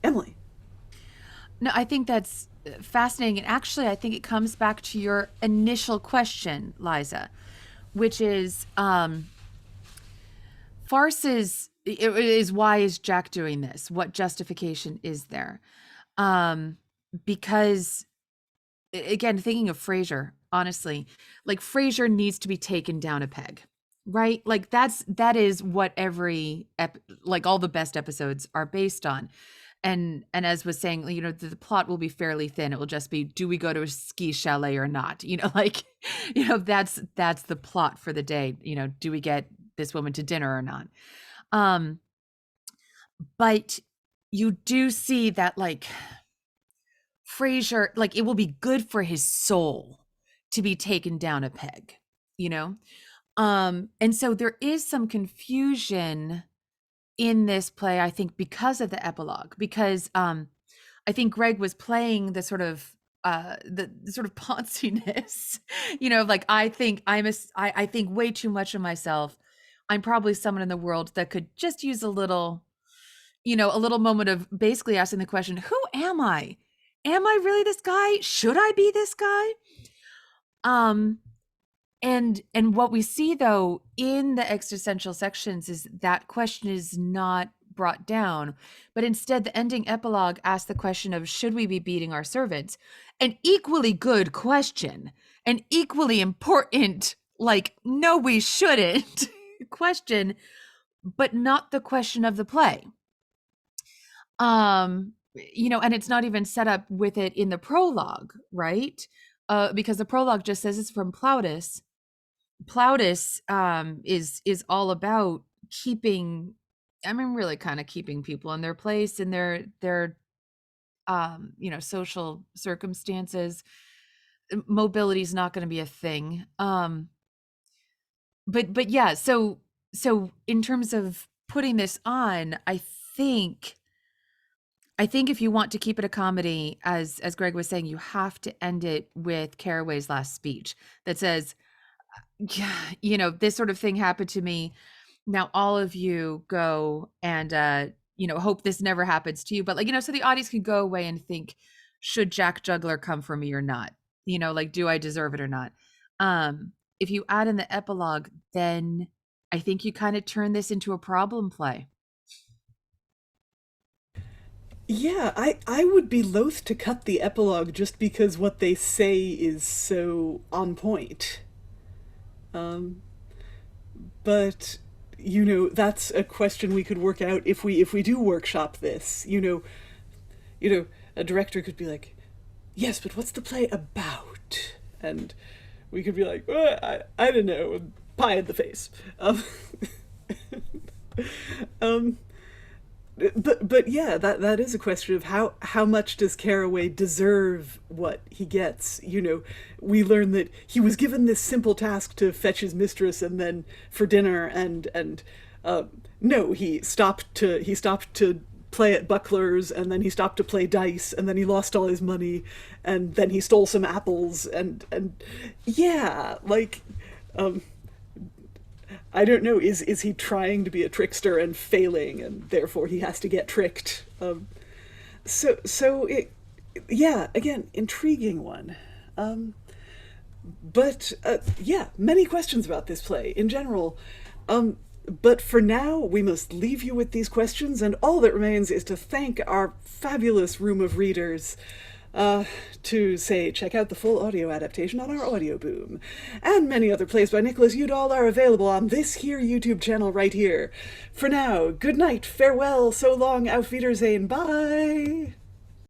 Emily. No, I think that's fascinating. And actually, I think it comes back to your initial question, Liza, which is farces. It is, why is Jack doing this? What justification is there? Because, again, thinking of Frasier, honestly, like Frasier needs to be taken down a peg, right? Like that is what every like all the best episodes are based on. And as was saying, the plot will be fairly thin. It will just be, do we go to a ski chalet or not? That's the plot for the day. Do we get this woman to dinner or not? But you do see that, like, Frasier, like, it will be good for his soul to be taken down a peg, and so there is some confusion in this play, I think, because of the epilogue, because I think Greg was playing the sort of ponciness, like, I think I think way too much of myself. I'm probably someone in the world that could just use a little moment of basically asking the question, who am I? Am I really this guy? Should I be this guy? And what we see though in the existential sections is that question is not brought down, but instead the ending epilogue asks the question of, should we be beating our servants? An equally good question, an equally important, like, no, we shouldn't question, but not the question of the play. And it's not even set up with it in the prologue, right? Because the prologue just says it's from Plautus. Plautus is all about keeping, really kind of keeping people in their place and their social circumstances. Mobility is not going to be a thing. But yeah, so in terms of putting this on, I think if you want to keep it a comedy, as Greg was saying, you have to end it with Careaway's last speech that says, yeah, this sort of thing happened to me. Now all of you go and, hope this never happens to you. But so the audience can go away and think, should Jack Juggler come for me or not? Do I deserve it or not? If you add in the epilogue, then I think you kind of turn this into a problem play. Yeah, I would be loath to cut the epilogue just because what they say is so on point. But that's a question we could work out if we do workshop this. A director could be like, yes, but what's the play about? And we could be like, well, I don't know, pie in the face. But yeah, that is a question of how much does Careaway deserve what he gets? We learn that he was given this simple task to fetch his mistress and then for dinner, and no, he stopped to play at Buckler's, and then he stopped to play dice, and then he lost all his money, and then he stole some apples, and yeah, I don't know, is he trying to be a trickster and failing, and therefore he has to get tricked? So yeah, again, intriguing one. But yeah, many questions about this play in general. But for now, we must leave you with these questions, and all that remains is to thank our fabulous room of readers, to say, check out the full audio adaptation on our Audio Boom. And many other plays by Nicholas Udall are available on this here YouTube channel right here. For now, good night, farewell, so long, auf Wiedersehen, bye!